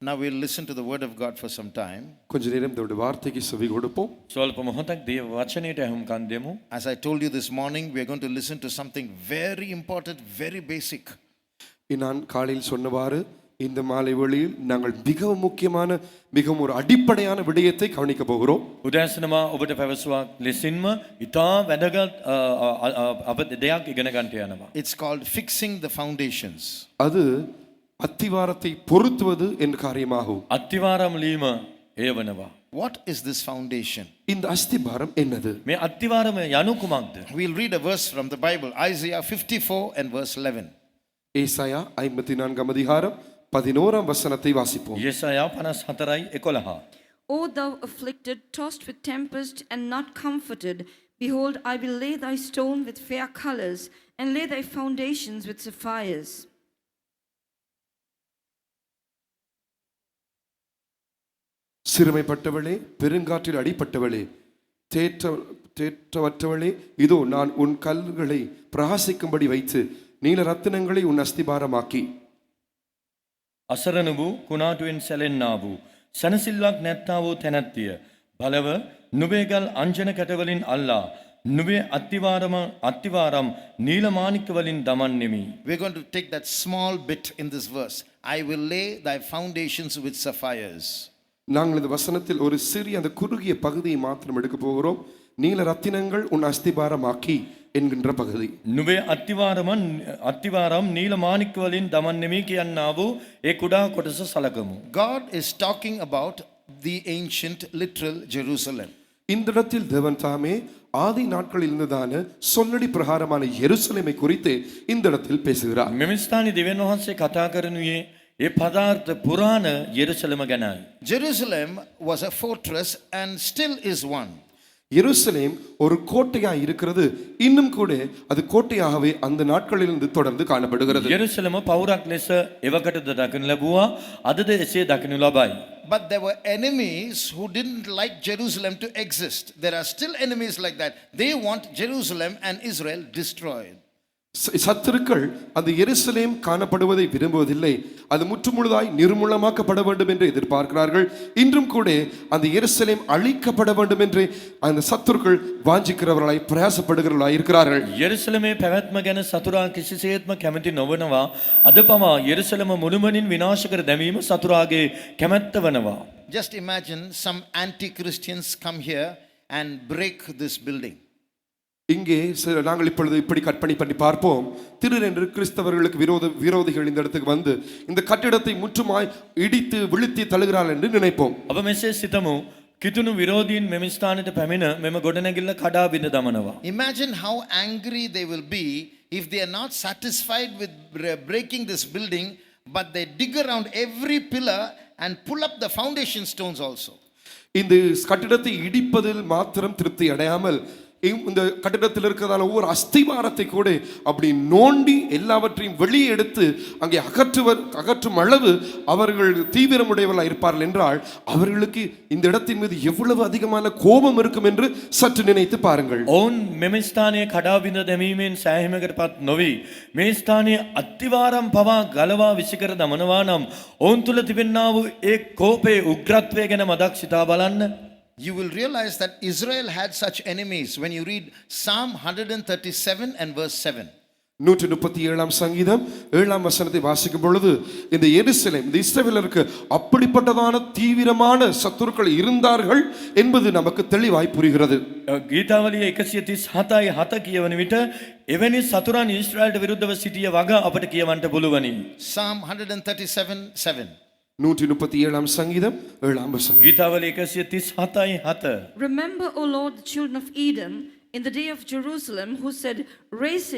Now we'll listen to the word of God for some time. கொஞ்ச நேரம் தேவனுடைய வார்த்தைக்கு செவி கொடுப்போம். ಸ್ವಲ್ಪ ಮೊಹತಕ್ ದೇವ ವಚನයට අහුම්කන් දෙමු. As I told you this morning, we are going to listen to something very important, very basic. நான் காலையில் சொன்னவாறு இந்த மாலை வேளையில் நாங்கள் மிகவும் முக்கியமான மிகவும் ஒரு அடிப்படையான விடயத்தை கவனிக்க போகிறோம். උදෑසනවා ඔබට පැවසුවා ලෙසින්ම ඊටා වැදගත් අප දෙයක් ඉගෙන ගන්නට යනවා. It's called fixing the foundations. அது அத்திவாரத்தை பொருத்துவது என்ற காரியமாகும். අත්තිවාරම් ලීම එය වෙනවා. What is this foundation? இந்த அஸ்திபாரம் என்னது? මේ අත්තිවාරම යනු කුමක්ද? We'll read a verse from the Bible, Isaiah 54 and verse 11. ஏசாயா 54 அதிகாரம் 11 வசனத்தை வாசிப்போம். යෙසයා 54:11. O thou afflicted, tossed with tempest and not comforted, behold, I will lay thy stone with fair colors and lay thy foundations with sapphires. சிறுமைப்பட்டவளே, பெருங்காற்றில் அடிபட்டவளே, தேற்றவற்றவளே, இதோ நான் உன் கல்லுகளை பிரகாசிக்கும்படி வைத்து நீல ரத்தினங்களை உன் அஸ்திபாரமாக்கி. අසරණ වූ කුණාටුවෙන් සැලෙන්නා වූ සනසිල්ලක් නැත්තා වූ තැනැත්තිය බලව නුඹේ ගල් අංජන කැටවලින් අල්ලා නුඹේ අත්තිවාරම් නීල මාණික්ක වලින් දමන්නෙමි. We're going to take that small bit in this verse. I will lay thy foundations with sapphires. நாங்கள் இந்த வசனத்தில் ஒரு சிறிய அந்த குறுகிய பகுதியை மாத்திரம் எடுக்க போகிறோம். நீல ரத்தினங்கள் உன் அஸ்திபாரமாக்கி என்கின்ற பகுதி. නුඹේ අත්තිවාරම් නීල මාණික්ක වලින් දමන්නෙමි කියන්නා වූ ඒ කුඩා කොටස සලකමු. God is talking about the ancient literal Jerusalem. இந்த இடத்தில் தேவன் தாமே ஆதி நாட்களில் இருந்ததான சொல்லடி பிரகாரமான எருசலேமை குறித்து இந்த இடத்தில் பேசுகிறார். මෙම ස්ථානයේ දෙවියන් වහන්සේ කතා කරනුයේ ඒ පදාර්ථ පුරාණ යෙරුසලම ගැනයි. Jerusalem was a fortress and still is one. எருசலேம் ஒரு கோட்டையாக இருக்கிறது, இன்னும் கூட அது கோட்டையாகவே அந்த நாட்களிலிருந்து தொடர்ந்து காணப்படுகிறது. යෙරුසලම පවුරක් ලෙස එවකටද දකින්න ලැබුවා, අදද එසේ දකින්න ලබයි. But there were enemies who didn't like Jerusalem to exist. There are still enemies like that. They want Jerusalem and Israel destroyed. சத்துருக்கள் அந்த எருசலேம் காணப்படுவதை விரும்புவதில்லை, அது முற்றுமுழுதாய் நிர்மூலமாக்கப்பட வேண்டும் என்று எதிர்பார்க்கிறார்கள். இன்றும் கூட அந்த எருசலேம் அழிக்கப்பட வேண்டும் என்று அந்த சத்துருக்கள் வாஞ்சிக்கிறவர்களாய் பிரயாசப்படுகிறவர்களாய் இருக்கிறார்கள். යෙරුසලමේ පැවැත්ම ගැන සතුරා කිසිසේත්ම කැමති නොවනවා. අද පවා යෙරුසලම මුළුමනින් විනාශ කර දැමීම සතුරාගේ කැමැත්ත වනවා. Just imagine some anti-Christians come here and break this building. இங்கே நாங்கள் இப்பொழுது இப்படி கற்பனை பண்ணி பார்ப்போம். திடீரென்று கிறிஸ்தவர்களுக்கு விரோதிகள் இந்த இடத்துக்கு வந்து இந்த கட்டிடத்தை முற்றுமாய் இடித்து விழுத்தி தழுகிறார்கள் என்று நினைப்போம். අප මෙසේ සිතමු. කිතුණු විරෝධීන් මෙම ස්ථානයට පැමිණ මෙම ගොඩනැගිල්ල කඩා බිඳ දමනවා. Imagine how angry they will be if they are not satisfied with breaking this building, but they dig around every pillar and pull up the foundation stones also. இந்த கட்டிடத்தை இடிப்பதில் மாத்திரம் திருப்தி அடையாமல் இந்த கட்டிடத்தில் இருக்கிறதான ஒவ்வொரு அஸ்திவாரத்தை கூட அப்படி நோண்டி எல்லாவற்றையும் வெளியே எடுத்து அங்கே அகற்றும் அளவு அவர்கள் தீவிரமுடையவர்களாக இருப்பார்கள் என்றால் அவர்களுக்கு இந்த இடத்தின் மீது எவ்வளவு அதிகமான கோபம் இருக்கும் என்று சற்று நினைத்து பாருங்கள். ඔවුන් මෙම ස්ථානයේ කඩා බිඳ දැමීමෙන් සෑහීමකටපත් නොවි මේ ස්ථානයේ අත්තිවාරම් පවා ගලවා විසිකර දමනවා නම් ඔවුන් තුල තිබෙනා වූ ඒ කෝපයේ උග්‍රත්වය ගැන මදක් සිතා බලන්න. You will realize that Israel had such enemies when you read Psalm 137 and verse 7. 137 சங்கீதம் 7 வசனத்தை வாசிக்கும் பொழுது இந்த எருசலேம் இந்த இஸ்ரவேலருக்கு அப்படிப்பட்டதான தீவிரமான சத்துருக்கள் இருந்தார்கள் என்பது நமக்கு தெளிவாய் புரிகிறது. ගීතාවලිය 137:7 කියවන විට එවැනි සතුරන් ඊශ්‍රායලට විරුද්ධව සිටිය වග අපට කියවන්නට පුළුවනි. Psalm 137:7. 137 சங்கீதம் 7 வசனம். ගීතාවලිය 137:7. Remember, O Lord, the children of Edom in the day of Jerusalem, who said, raise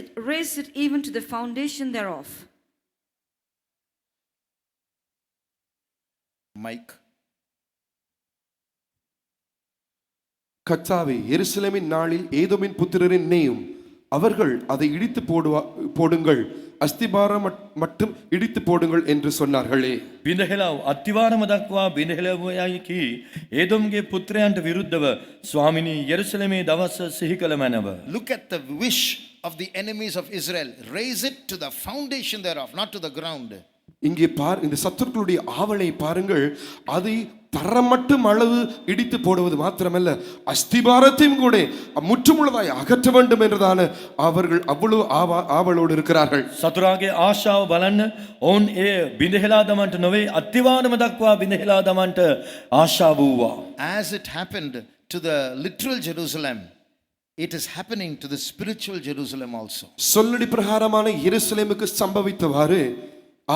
it even to the foundation thereof. Mike. கர்த்தாவே, எருசலேமின் நாளில் ஏதோமின் புத்திரரின் நேயும் அவர்கள் அதை இடித்து போடுங்கள், அஸ்திபாரம் மட்டும் இடித்து போடுங்கள் என்று சொன்னார்களே. බිඳහෙලව අත්තිවාරම දක්වා බිඳහෙලවයයි කී ඒදොම්ගේ පුත්‍රයන්ට විරුද්ධව ස්වාමිනී යෙරුසලමේ දවස සිහි කළ මැනව. Look at the wish of the enemies of Israel. Raise it to the foundation thereof, not to the ground. இங்கே இந்த சத்துருக்களுடைய ஆவலை பாருங்கள். அதை தரமட்டும் அளவு இடித்து போடுவது மாத்திரமல்ல, அஸ்திபாரத்தையும் கூட முற்றுமுழுதாய் அகற்ற வேண்டும் என்றுதான அவர்கள் அவ்வளவு ஆவலோடு இருக்கிறார்கள். සතුරාගේ ආශාව බලන්න ඔවුන් ඒ බිඳහෙලා දමන්ට නොවේ අත්තිවාරම දක්වා බිඳහෙලා දමන්ට ආශාව වූවා. As it happened to the literal Jerusalem, it is happening to the spiritual Jerusalem also. சொல்லடி பிரகாரமான எருசலேமுக்கு சம்பவித்தவாறு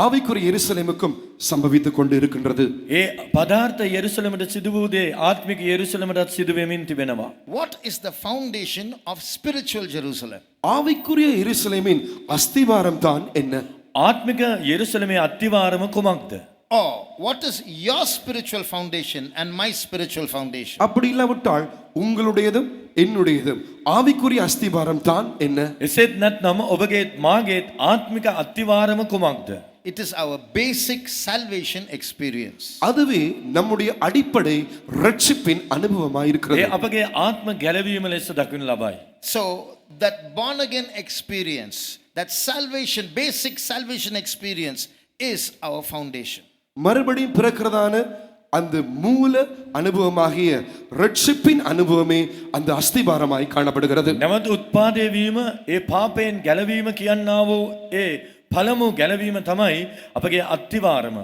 ஆவிக்குரிய எருசலேமுக்கும் சம்பவித்துக் கொண்டு இருக்கின்றது. ඒ පදාර්ථ යෙරුසලමට සිදු වූ දේ ආත්මික යෙරුසලමටත් සිදු වෙමින් තිබෙනවා. What is the foundation of spiritual Jerusalem? ஆவிக்குரிய எருசலேமின் அஸ்திவாரம் தான் என்ன? ආත්මික යෙරුසලමේ අත්තිවාරම කුමක්ද? Or what is your spiritual foundation and my spiritual foundation? அப்படி இல்லாவிட்டால் உங்களுடையதும் என்னுடையதும் ஆவிக்குரிய அஸ்திவாரம் தான் என்ன? එසේත් නැත්නම් ඔබගේත් මාගේත් ආත්මික අත්තිවාරම කුමක්ද? It is our basic salvation experience. அதுவே நம்முடைய அடிப்படை ரட்சிப்பின் அனுபவமாய் ඒ இருக்கிறது. අපගේ ආත්ම ගැලවීම ලෙස දක්වනු ලබයි. So that born again experience, that salvation, basic salvation experience is our foundation. மறுபடியும் பிறக்கிறதான அந்த மூல அனுபவமாகிய ரட்சிப்பின் அனுபவமே அந்த அஸ்திபாரமாய் காணப்படுகிறது. නැවත උත්පාදේ වීම ඒ පාපයෙන් ගැලවීම කියනා වූ ඒ පළමු ගැලවීම තමයි අපගේ අත්තිවාරම.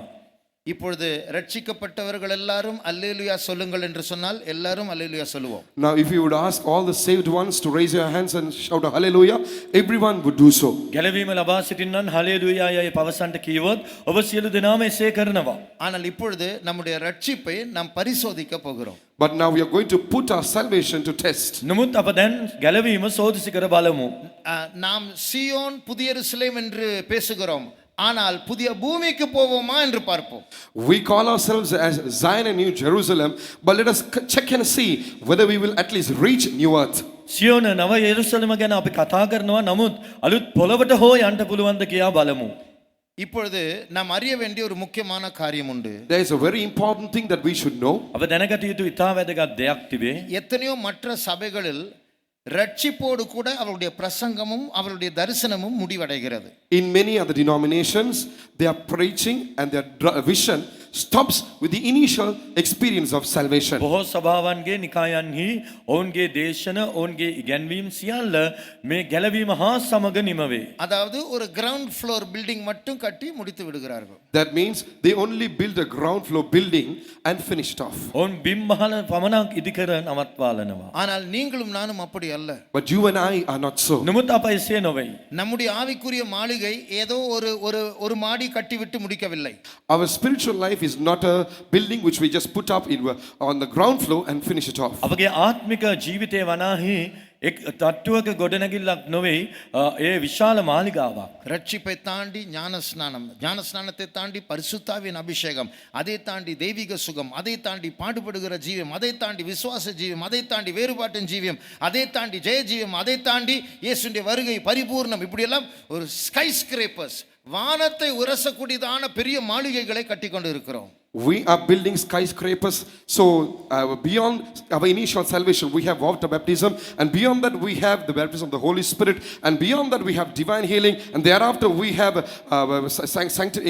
இப்பொழுது ரட்சிக்கப்பட்டவர்கள் எல்லாரும் அல்லேலூயா சொல்லுங்கள் என்று சொன்னால் எல்லாரும் அல்லேலூயா சொல்லுவோம். Now if you would ask all the saved ones to raise your hands and shout hallelujah, everyone would do so. ගැලවීම ලබා සිටින්නන් හලෙලූයා යයි පවසන්ට කීවොත් ඔබ සියලු දෙනාම එසේ කරනවා. ஆனால் இப்பொழுது நம்முடைய ரட்சிப்பை நாம் பரிசோதிக்க போகிறோம். But now we are going to put our salvation to test. නමුත් අප දැන් ගැලවීම සෝදිසි කර බලමු. நாம் சீயோன் புதிய எருசலேம் என்று பேசுகிறோம், ஆனால் புதிய பூமிக்கு போவோமா என்று பார்ப்போம். We call ourselves as Zion and New Jerusalem, but let us check and see whether we will at least reach new earth. Zion නව යෙරුසලම ගැන අපි කතා කරනවා, නමුත් අලුත් පොළවට හෝ යන්න පුළුවන්ද කියා බලමු. இப்பொழுது நாம் அறிய வேண்டிய ஒரு முக்கியமான காரியம் உண்டு. There is a very important thing that we should know. අප දැනගත යුතු ඉතා වැදගත් දෙයක් තිබේ. எத்தனையோ மற்ற சபைகளில் ரட்சிப்போடு கூட அவருடைய பிரசங்கமும் அவருடைய தரிசனமும் முடிவடைகிறது. In many other denominations, they are preaching and their vision stops with the initial experience of salvation. බොහෝ සභාවන්ගේ නිකායන්හි ඔවුන්ගේ දේශන ඔවුන්ගේ ඉගැන්වීම් සියල්ල මේ ගැලවීම හා සමග නිමවේ. அதாவது ஒரு கிரவுண்ட் ஃப்ளோர் பில்டிங் மட்டும் கட்டி முடித்து விடுகிறார்கள். That means they only build a ground floor building and finish it off. ඔවුන් බිම්මහල පමණක් ඉදිකර නවත්වාලනවා. ஆனால் நீங்களும் நானும் அப்படி அல்ல. But you and I are not so. නමුත් අප එසේ නොවේ. நம்முடைய ஆவிக்குரிய மாளிகை ஏதோ ஒரு மாடி கட்டிவிட்டு முடிக்கவில்லை. Our spiritual life is not a building which we just put up on the ground floor and finish it off. අපගේ ආත්මික ජීවිතය වනාහි එක් තට්ටුවක ගොඩනැගිල්ලක් නොවේ, ඒ විශාල මාලිගාවක්. ரட்சிப்பை தாண்டி ஞானஸ்நானம், ஞானஸ்நானத்தை தாண்டி பரிசுத்தாவின் அபிஷேகம், அதை தாண்டி தெய்வீக சுகம், அதை தாண்டி பாடுபடுகிற ஜீவியம், அதை தாண்டி விசுவாச ஜீவியம், அதை தாண்டி வேறுபாட்டின் ஜீவியம், அதை தாண்டி ஜெய ஜீவியம், அதை தாண்டி இயேசுவின் வருகை பரிபூர்ணம், இப்படியெல்லாம் ஒரு ஸ்கை ஸ்கிரேப்பர்ஸ், வானத்தை உரசக்கூடியதான பெரிய மாளிகைகளை கட்டி கொண்டு இருக்கிறோம். We are building skyscrapers. So beyond our initial salvation, we have water baptism, and beyond that we have the baptism of the Holy Spirit, and beyond that we have divine healing, and thereafter we have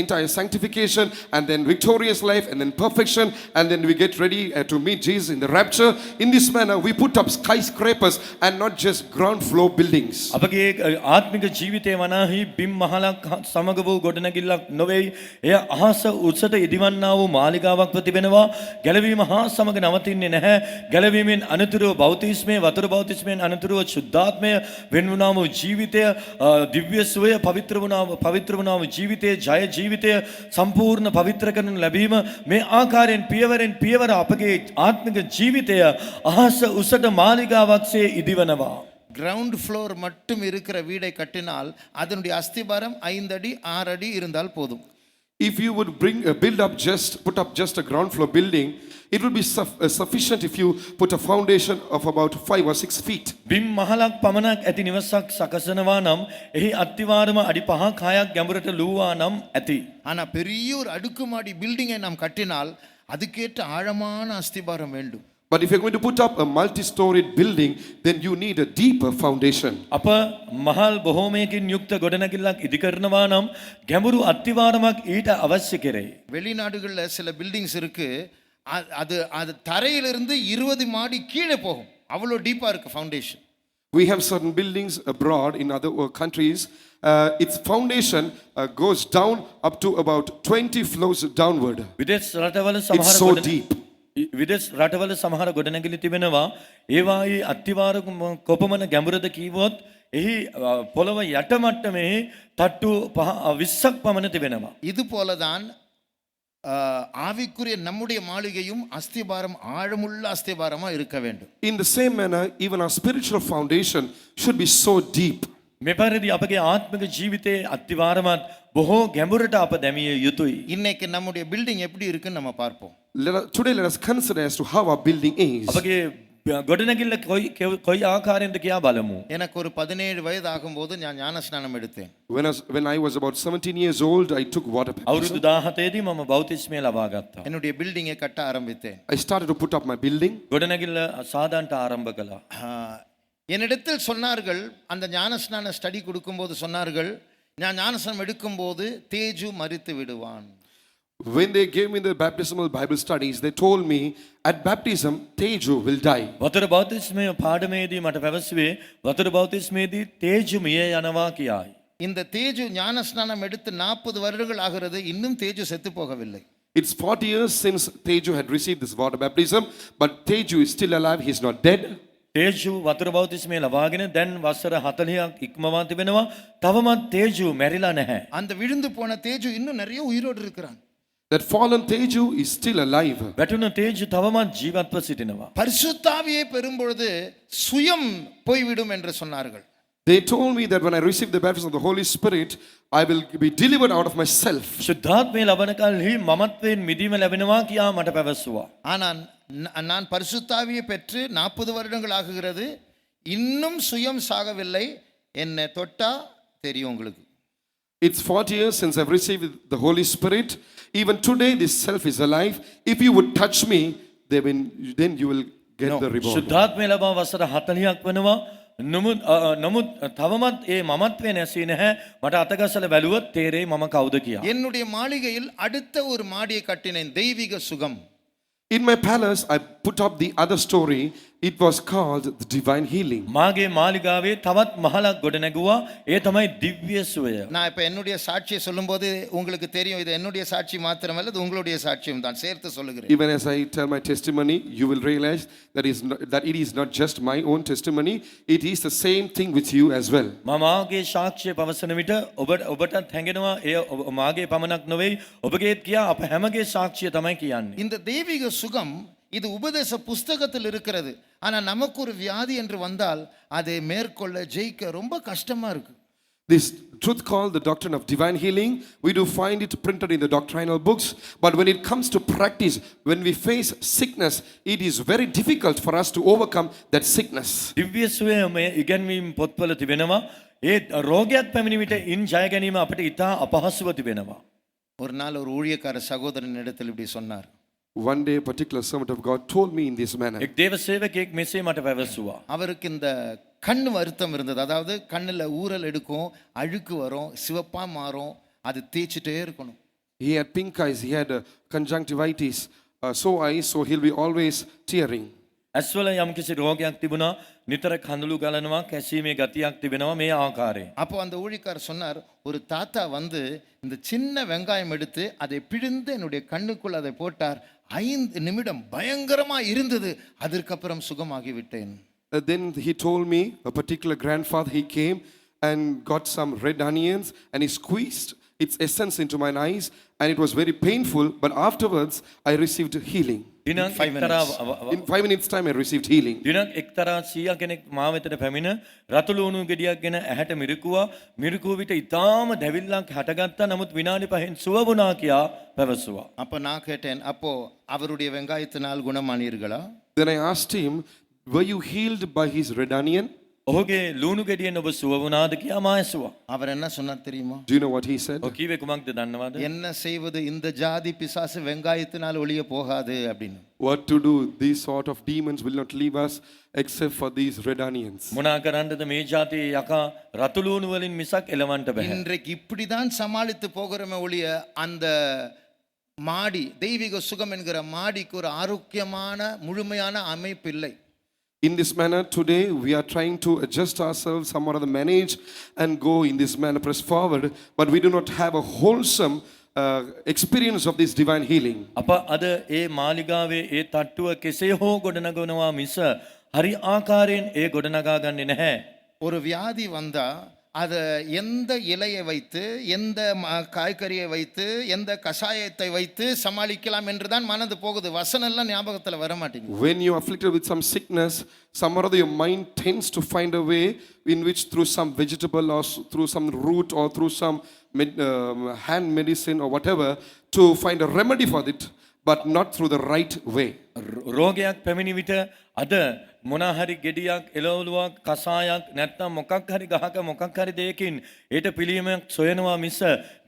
entire sanctification, and then victorious life, and then perfection, and then we get ready to meet Jesus in the rapture. In this manner, we put up skyscrapers and not just ground floor buildings. අපගේ ආත්මික ජීවිතය වනාහි බිම් මහලක් සමග වූ ගොඩනැගිල්ලක් නොවේ. එය අහස උසට ඉදිවන්නා වූ මාලිගාවක් ප්‍රතිබෙනවා. ගැලවීම හා සමග නවතින්නේ නැහැ. ගැලවීමෙන් අනතුරුව බෞතිස්මය, වතුර බෞතිස්මයෙන් අනතුරුව ශුද්ධාත්මය, වෙන්වුණා වූ ජීවිතය, දිව්‍ය සුවය, පවිත්‍ර වුණා වූ ජීවිතය, ජය ජීවිතය, සම්පූර්ණ පවිත්‍ර කරනු ලැබීම, මේ ආකාරයෙන් පියවරෙන් පියවර අපගේ ආත්මික ජීවිතය අහස උසට මාලිගාවක්සේ ඉදිවනවා. கிரவுண்ட் ஃப்ளோர் மட்டும் இருக்கிற வீடை கட்டினால் அதனுடைய அஸ்திபாரம் 5 அடி 6 அடி இருந்தால் போதும். If you would put up just a ground floor building, it would be sufficient if you put a foundation of about 5 or 6 feet. බිම් මහලක් පමණක් ඇති නිවසක් සකසනවා නම් එහි අත්තිවාරම අඩි 5ක් 6ක් ගැඹුරට ලූවා නම් ඇති. ஆனா பெரிய ஒரு அடுக்குமாடி பில்டிங்கை நாம் கட்டினால் அதுக்கேற்ற ஆழமான அஸ்திபாரம் வேண்டும். But if you're going to put up a multi-storied building, then you need a deeper foundation. අප මහල් බොහෝමයකින් යුක්ත ගොඩනැගිල්ලක් ඉදිකරනවා නම් ගැඹුරු අත්තිවාරමක් ඊට අවශ්‍ය කෙරෙයි. வெளிநாடுகளில் சில பில்டிங்ஸ் இருக்கு அது அது தரையிலிருந்து 20 மாடி கீழே போகும், அவ்வளோ டீப்பாக இருக்கு foundation. We have certain buildings abroad in other countries. Its foundation goes down up to about 20 floors downward. විදෙස් රටවල It's සමහර so deep. විදෙස් රටවල සමහර ගොඩනැගිලි තිබෙනවා. ඒවායේ අත්තිවාර කොපමණ ගැඹුරද කීවොත් එහි පොළව යට මට්ටමේ තට්ටු 20ක් පමණ තිබෙනවා. இது போலதான் ஆவிக்குரிய நம்முடைய மாளிகையும் அஸ்திபாரம் ஆழமுள்ள அஸ்திபாரமா இருக்க வேண்டும். In the same manner, even our spiritual foundation should be so deep. මේ පරිදි අපගේ ආත්මික ජීවිතයේ අත්තිවාරමත් බොහෝ ගැඹුරට අප දැමිය යුතුයි. இன்னைக்கு நம்முடைய பில்டிங் எப்படி இருக்குன்னு நம்ம பார்ப்போம். Today let us consider as to how our building is. අපගේ ගොඩනැගිල්ල කොයි ආකාරයෙන්ද කියා බලමු. எனக்கு ஒரு 17 வயது ஆகும்போது நான் ஞானஸ்நானம் எடுத்தேன். When I was about 17 years old, I took water baptism. අවුරුදු 17 දී මම බෞතිස්මය ලබා ගත්තා. என்னுடைய பில்டிங்கை கட்ட ஆரம்பித்தேன். I started to put up my building. ගොඩනැගිල්ල සාදාන්ට ආරම්භ කළා. என்னிடத்தில் சொன்னார்கள், அந்த ஞானஸ்நான ஸ்டடி கொடுக்கும்போது சொன்னார்கள், நான் ஞானஸ்நானம் எடுக்கும்போது தேஜு மரித்து விடுவான். When they gave me the baptismal Bible studies, they told me at baptism Teju will die. වතුර බෞතිස්මය පාඩමේදී මට පැවසුවේ වතුර බෞතිස්මේදී තේජු මිය යනවා කියයි. இந்த தேஜு ஞானஸ்நானம் எடுத்து 40 வருடங்கள் ஆகிறது, இன்னும் தேஜு செத்து போகவில்லை. It's 40 years since Teju had received this water baptism, but Teju is still alive. He's not dead. තේජු වතුර බෞතිස්මය ලබාගෙන දැන් වසර 40ක් ඉක්මවා තිබෙනවා. තවමත් තේජු මැරිලා නැහැ. அந்த விழுந்து போன தேஜு இன்னும் நிறைய உயிரோடு இருக்கிறான். That fallen Teju is still alive. වැටුණ තේජු තවමත් ජීවත්ව සිටිනවා. பரிசுத்தாவியை பெறும்பொழுது சுயம் போய்விடும் என்று சொன்னார்கள். They told me that when I receive the baptism of the Holy Spirit, I will be delivered out of myself. ශුද්ධාත්මය ලබන කල්හි මමත්වයෙන් මිදීම ලැබෙනවා කියා මට පැවසුවා. ஆனால் நான் பரிசுத்தாவியை பெற்று 40 வருடங்கள் ஆகுகிறது, இன்னும் சுயம் சாகவில்லை. என்னை தொட்டா தெரியும் உங்களுக்கு. It's 40 years since I've received the Holy Spirit. Even today, this self is alive. If you would touch me, then you will get the reward. ශුද්ධාත්මය ලබා වසර 40ක් වෙනවා. නමුත් තවමත් ඒ මමත්වය නැසී නැහැ. මට අතගසල බැලුවොත් තේරෙයි මම කවුද කියලා. என்னுடைய மாளிகையில் அடுத்த ஒரு மாடியை கட்டினேன், தெய்வீக சுகம். In my palace, I put up the other story. It was called the divine healing. මාගේ මාලිගාවේ තවත් මහලක් ගොඩ නැගුවා. ඒ තමයි දිව්‍ය සුවය. நான் இப்போ என்னுடைய சாட்சியை சொல்லும்போது உங்களுக்கு தெரியும், இது என்னுடைய சாட்சி மாத்திரமல்ல, இது உங்களுடைய சாட்சியும் தான் சேர்த்து சொல்லுகிறேன். Even as I tell my testimony, you will realize that it is not just my own testimony. It is the same thing with you as well. මාගේ සාක්ෂිය පවසන විට ඔබටත් හැඟෙනවා ඒ මාගේ පමණක් නොවේ, ඔබගේත් කියා අප හැමගේ සාක්ෂිය තමයි කියන්නේ. இந்த தெய்வீக சுகம் இது உபதேச புஸ்தகத்தில் இருக்கிறது. ஆனா நமக்கு ஒரு வியாதி என்று வந்தால் அதை மேற்கொள்ள ஜெயிக்க ரொம்ப கஷ்டமா இருக்கு. This truth called the doctrine of divine healing, we do find it printed in the doctrinal books, but when it comes to practice, when we face sickness, it is very difficult for us to overcome that sickness. දිව්‍ය සුවය මේ ඉගැන්වීම් පොත්වල තිබෙනවා. ඒ රෝගයක් පැමිණි විට ඉන් ජය ගැනීම අපිට ඉතා අපහසුව තිබෙනවා. ஒரு நாள் ஒரு ஊழியக்கார சகோதரன் இடத்தில் இப்படி சொன்னார். One day a particular servant of God told me in this manner. එක් දේව සේවකයෙක් මෙසේ මට පැවසුවා. அவருக்கு இந்த கண் வருத்தம் இருந்தது. அதாவது கண்ணில் ஊறல் எடுக்கும், அழுக்கு வரும், சிவப்பா மாறும், அது தேய்ச்சிட்டே இருக்கணும். He had pink eyes, he had conjunctivitis, sore eyes, so he'll be always tearing. ඇස්වල යම්කිසි රෝගයක් තිබුණා, නිතර කඳුළු ගලනවා, කැසීමේ ගතියක් තිබෙනවා මේ ආකාරයෙන්. அப்போ அந்த ஊழியக்காரர் சொன்னார், ஒரு தாத்தா வந்து இந்த சின்ன வெங்காயம் எடுத்து அதை பிழிந்து என்னுடைய கண்ணுக்குள் அதை போட்டார். 5 நிமிடம் பயங்கரமா இருந்தது, அதற்கப்புறம் சுகமாகி விட்டேன். Then he told me, a particular grandfather, he came and got some red onions and he squeezed its essence into my eyes and it was very painful, but afterwards I received healing. දිනක් In 5 minutes time I received healing. දිනක් එක්තරා සීයා කෙනෙක් මා වෙතට පැමිණ රතු ලුණු ගෙඩියක් ගෙන ඇහැට මිරිකුවා. මිරිකුව විට ඊටාම දැවිල්ලක් හටගත්තා. නමුත් විනාඩි 5න් සුව වුණා කියා පැවසුවා. அப்போ நான் கேட்டேன், அப்போ அவருடைய வெங்காயத்தினால் குணமானீர்களா? Then I asked him, were you healed by his red onion? ඔහුගේ ලූණු ගෙඩියෙන් ඔබ සුව වුණාද කියා මා ඇසුවා. அவர் என்ன சொன்னார் தெரியுமா? Do you know what he said? ඔහු කීවේ කුමක්ද දන්නවද? என்ன செய்வது, இந்த ஜாதி பிசாசு வெங்காயத்தினால் ஒளிய போகாது அப்படின்னு. What to do? These sort of demons will not leave us except for these red onions. මොනා කරන්නද මේ જાතියේ යකා රතු ලූණු වලින් මිසක් එලවන්න බෑ. இன்றைக்கு இப்படிதான் சமாளித்து போகிறோமே ஒழிய அந்த மாடி தெய்வீக சுகம் என்கிற மாடிக்கு ஒரு ஆரோக்கியமான முழுமையான அமைப்பு இல்லை. In this manner, today we are trying to adjust ourselves, somewhat of the manage and go in this manner, press forward, but we do not have a wholesome experience of this divine healing. අප අද ඒ මාලිගාවේ ඒ තට්ටුව කෙසේ හෝ ගොඩනගනවා මිස හරි ආකාරයෙන් ඒ ගොඩනගා ගන්නේ නැහැ. ஒரு வியாதி வந்தா அதை எந்த இலையை வைத்து, எந்த காய்கறியை வைத்து, எந்த கஷாயத்தை வைத்து சமாளிக்கலாம் என்றுதான் மனது போகுது. வசனெல்லாம் ஞாபகத்தில் வர மாட்டேங்குது. When you are afflicted with some sickness, somewhat or other your mind tends to find a way in which through some vegetable or through some root or through some hand medicine or whatever to find a remedy for it, but not through the right way. රෝගයක් පැමිණි විට අද මොනා හරි ගෙඩියක් එළවලුවක් කසායක් නැත්නම් මොකක් හරි ගහක මොකක් හරි දෙයකින් ඊට පිළියමක් සොයනවා මිස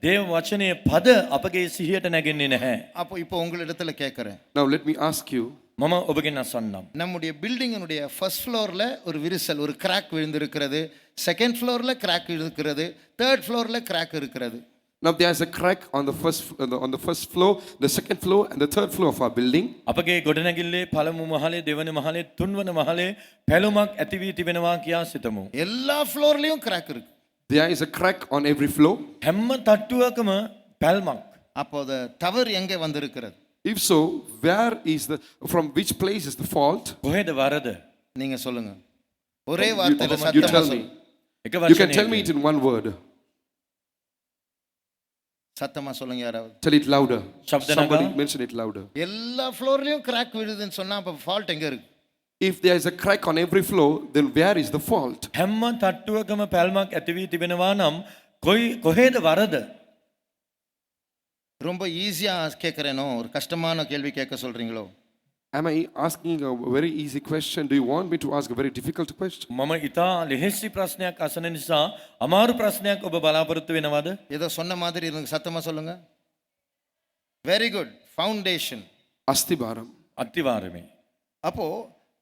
දේව වචනේ පද අපගේ සිහියට නැගෙන්නේ නැහැ. அப்போ இப்போ உங்களிடத்துல கேட்குறேன், Now let me ask you, මම ඔබගෙන් අසන්නම්. நம்முடைய பில்டிங்கினுடைய ஃபர்ஸ்ட் ஃப்ளோரில் ஒரு விரிசல், ஒரு கிராக் விழுந்திருக்கிறது, செகண்ட் ஃப்ளோரில் கிராக் இருக்கிறது, தேர்ட் ஃப்ளோரில் கிராக் இருக்கிறது. now there is a crack on the first floor, the second floor and the third floor of our building. අපගේ ගොඩනැගිල්ලේ පළමු මහලේ දෙවන මහලේ තුන්වන මහලේ පැලුමක් ඇති වී තිබෙනවා කියා සිතමු. எல்லா ஃப்ளோர்லேயும் கிராக் இருக்கு. There is a crack on every floor. හැම තට්ටුවකම පැල්මක්. அப்போ அது தவறு எங்கே வந்திருக்கிறது? If so, where is from which place is the fault? කොහෙද වරද? நீங்க சொல்லுங்க. ஒரே வார்த்தையில You சத்தமா tell me. சொல்லுங்க. එක You can tell වචනයකින්. me it in one word. சத்தமா சொல்லுங்க யாராவது. Tell it louder. Shabdanaga. Somebody mention it louder. எல்லா ஃப்ளோர்லயும் கிராக் விழுதுன்னு சொன்னா அப்ப ஃபால்ட் எங்க இருக்கு? If there is a crack on every floor, then where is the fault? හැම තට්ටුවකම පැල්මක් ඇති වී තිබෙනවා නම් කොහෙද වරද? ரொம்ப ஈஸியா கேட்கறேனோ, ஒரு கஷ்டமான கேள்வி கேட்க சொல்றீங்களோ? Am I asking a very easy question? Do you want me to ask a very difficult question? මම ඉතා ලෙහෙසි ප්‍රශ්නයක් අසන නිසා අමාරු ප්‍රශ්නයක් ඔබ බලාපොරොත්තු වෙනවද? ஏதோ சொன்ன மாதிரி இருக்கு, சத்தமா சொல்லுங்க. Very good. ஃபவுண்டேஷன். Astibaram. අත්තිවාරමේ. அப்போ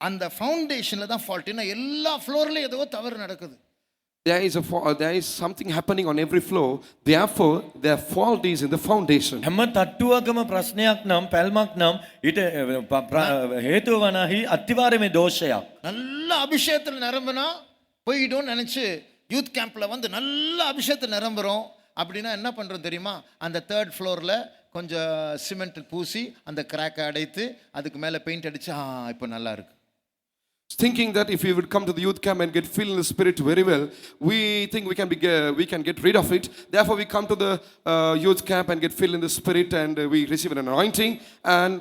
அந்த ஃபவுண்டேஷன்ல தான் ஃபால்ட். ஏன்னா எல்லா ஃப்ளோர்லயும் ஏதோ தவறு நடக்குது. There is something happening on every floor. Therefore, their fault is in the foundation. හැම තට්ටුවකම ප්‍රශ්නයක් නම් පැල්මක් නම් ඊට හේතුව වනාහි අත්තිවාරමේ දෝෂයක්. நல்ல அபிஷேகத்தில் நிரம்பினா போயிடும்னு நினைச்சு யூத் கேம்ப்ல வந்து நல்ல அபிஷேகத்தில் நிரம்புறோம். அப்படின்னா என்ன பண்றோம் தெரியுமா? அந்த தேர்ட் ஃப்ளோர்ல கொஞ்சம் சிமெண்ட் பூசி அந்த கிராக்கை அடைத்து அதுக்கு மேலே பெயிண்ட் அடிச்சு இப்போ நல்லா இருக்கு. Thinking that if we would come to the youth camp and get filled in the spirit very well, we think we can get rid of it. Therefore, we come to the youth camp and get filled in the spirit and we receive an anointing. And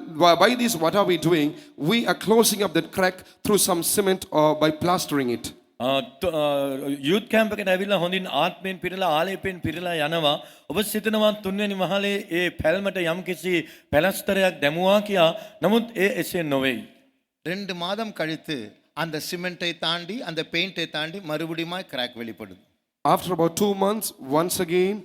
by this, what are we doing? We are closing up that crack through some cement or by plastering it. යුත් camp එකට ඇවිල්ලා හොඳින් ආත්මයෙන් පිරලා ආලේපයෙන් පිරලා යනවා. ඔබ සිතනවා තුන්වෙනි මහලේ ඒ පැල්මට යම්කිසි පැලස්තරයක් දැමුවා කියා. නමුත් ඒ එසේ නොවේයි. 2 மாதம் கழித்து அந்த சிமெண்ட்டை தாண்டி அந்த பெயிண்டை தாண்டி மறுபடியும் கிராக் வெளிப்படுது. After about 2 months, once again,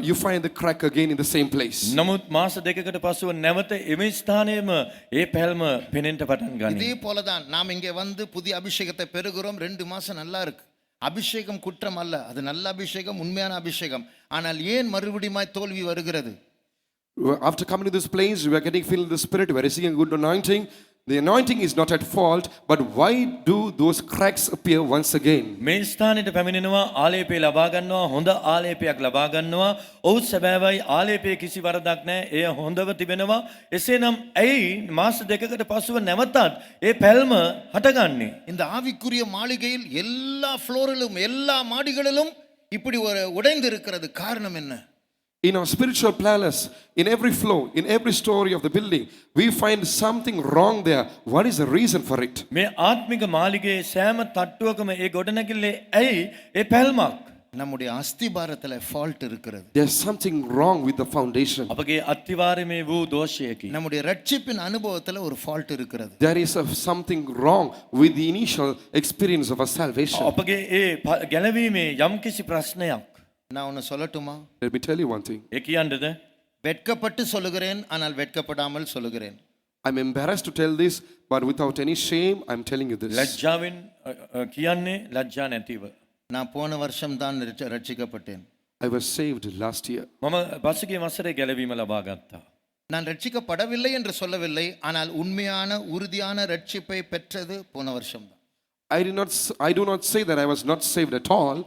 you find the crack again in the same place. නමුත් මාස දෙකකට පසුව නැවත එම ස්ථානයේම ඒ පැල්ම පෙනෙන්න පටන් ගනී. இதே போல தான் நாம் இங்கே வந்து புதிய அபிஷேகத்தை பெறுகிறோம். 2 மாசம் நல்லா இருக்கு. அபிஷேகம் குற்றம் அல்ல, அது நல்ல அபிஷேகம், உண்மையான அபிஷேகம். ஆனால் ஏன் மறுபடியும் தோல்வி வருகிறது? After coming to this place, we are getting filled with the spirit, we are receiving good anointing. The anointing is not at fault, but why do those cracks appear once again? මේ ස්ථානෙට පැමිණෙනවා ආලේපය ලබා ගන්නවා හොඳ ආලේපයක් ලබා ගන්නවා. ඔව් සැබෑවයි ආලේපයේ කිසි වරදක් නැහැ. එය හොඳව තිබෙනවා. එසේනම් ඇයි මාස දෙකකට පසුව නැවතත් ඒ පැල්ම හටගන්නේ? இந்த ஆவிக்குரிய மாளிகையில் எல்லா ஃப்ளோரிலும் எல்லா மாடிகளிலும் இப்படி ஒரு உடைந்து இருக்கிறது. காரணம் என்ன? In our spiritual palace, in every floor, in every story of the building, we find something wrong there. What is the reason for it? මේ ආත්මික මාලිගයේ සෑම තට්ටුවකම ඒ ගොඩනැගිල්ලේ ඇයි ඒ පැල්මක්? நம்முடைய அஸ்திபாரத்துல ஃபால்ட் இருக்கிறது. There's something wrong with the foundation. අපගේ අත්තිවාරමේ වූ දෝෂයකි. நம்முடைய ரட்சிப்பின் அனுபவத்துல ஒரு ஃபால்ட் இருக்கிறது. There is something wrong with the initial experience of our salvation. අපගේ ඒ ගැලවීමේ යම්කිසි ප්‍රශ්නයක්. நான் ஒன்னு சொல்லட்டுமா? Let me tell you one thing. ඒ කියන්නද? வெட்கப்பட்டு சொல்லுகிறேன், ஆனால் வெட்கப்படாமல் சொல்லுகிறேன். I'm embarrassed to tell this, but without any shame, I'm telling you this. ලැජ්ජාවෙන් කියන්නේ ලැජ්ජා නැතිව. நான் போன வருஷம் தான் ரட்சிக்கப்பட்டேன். I was saved last year. මම පසුගිය වසරේ ගැලවීම ලබා ගත්තා. நான் ரட்சிக்கப்படவில்லை என்று சொல்லவில்லை, ஆனால் உண்மையான உறுதியான ரட்சிப்பை பெற்றது போன வருஷம் தான். I do not say that I was not saved at all,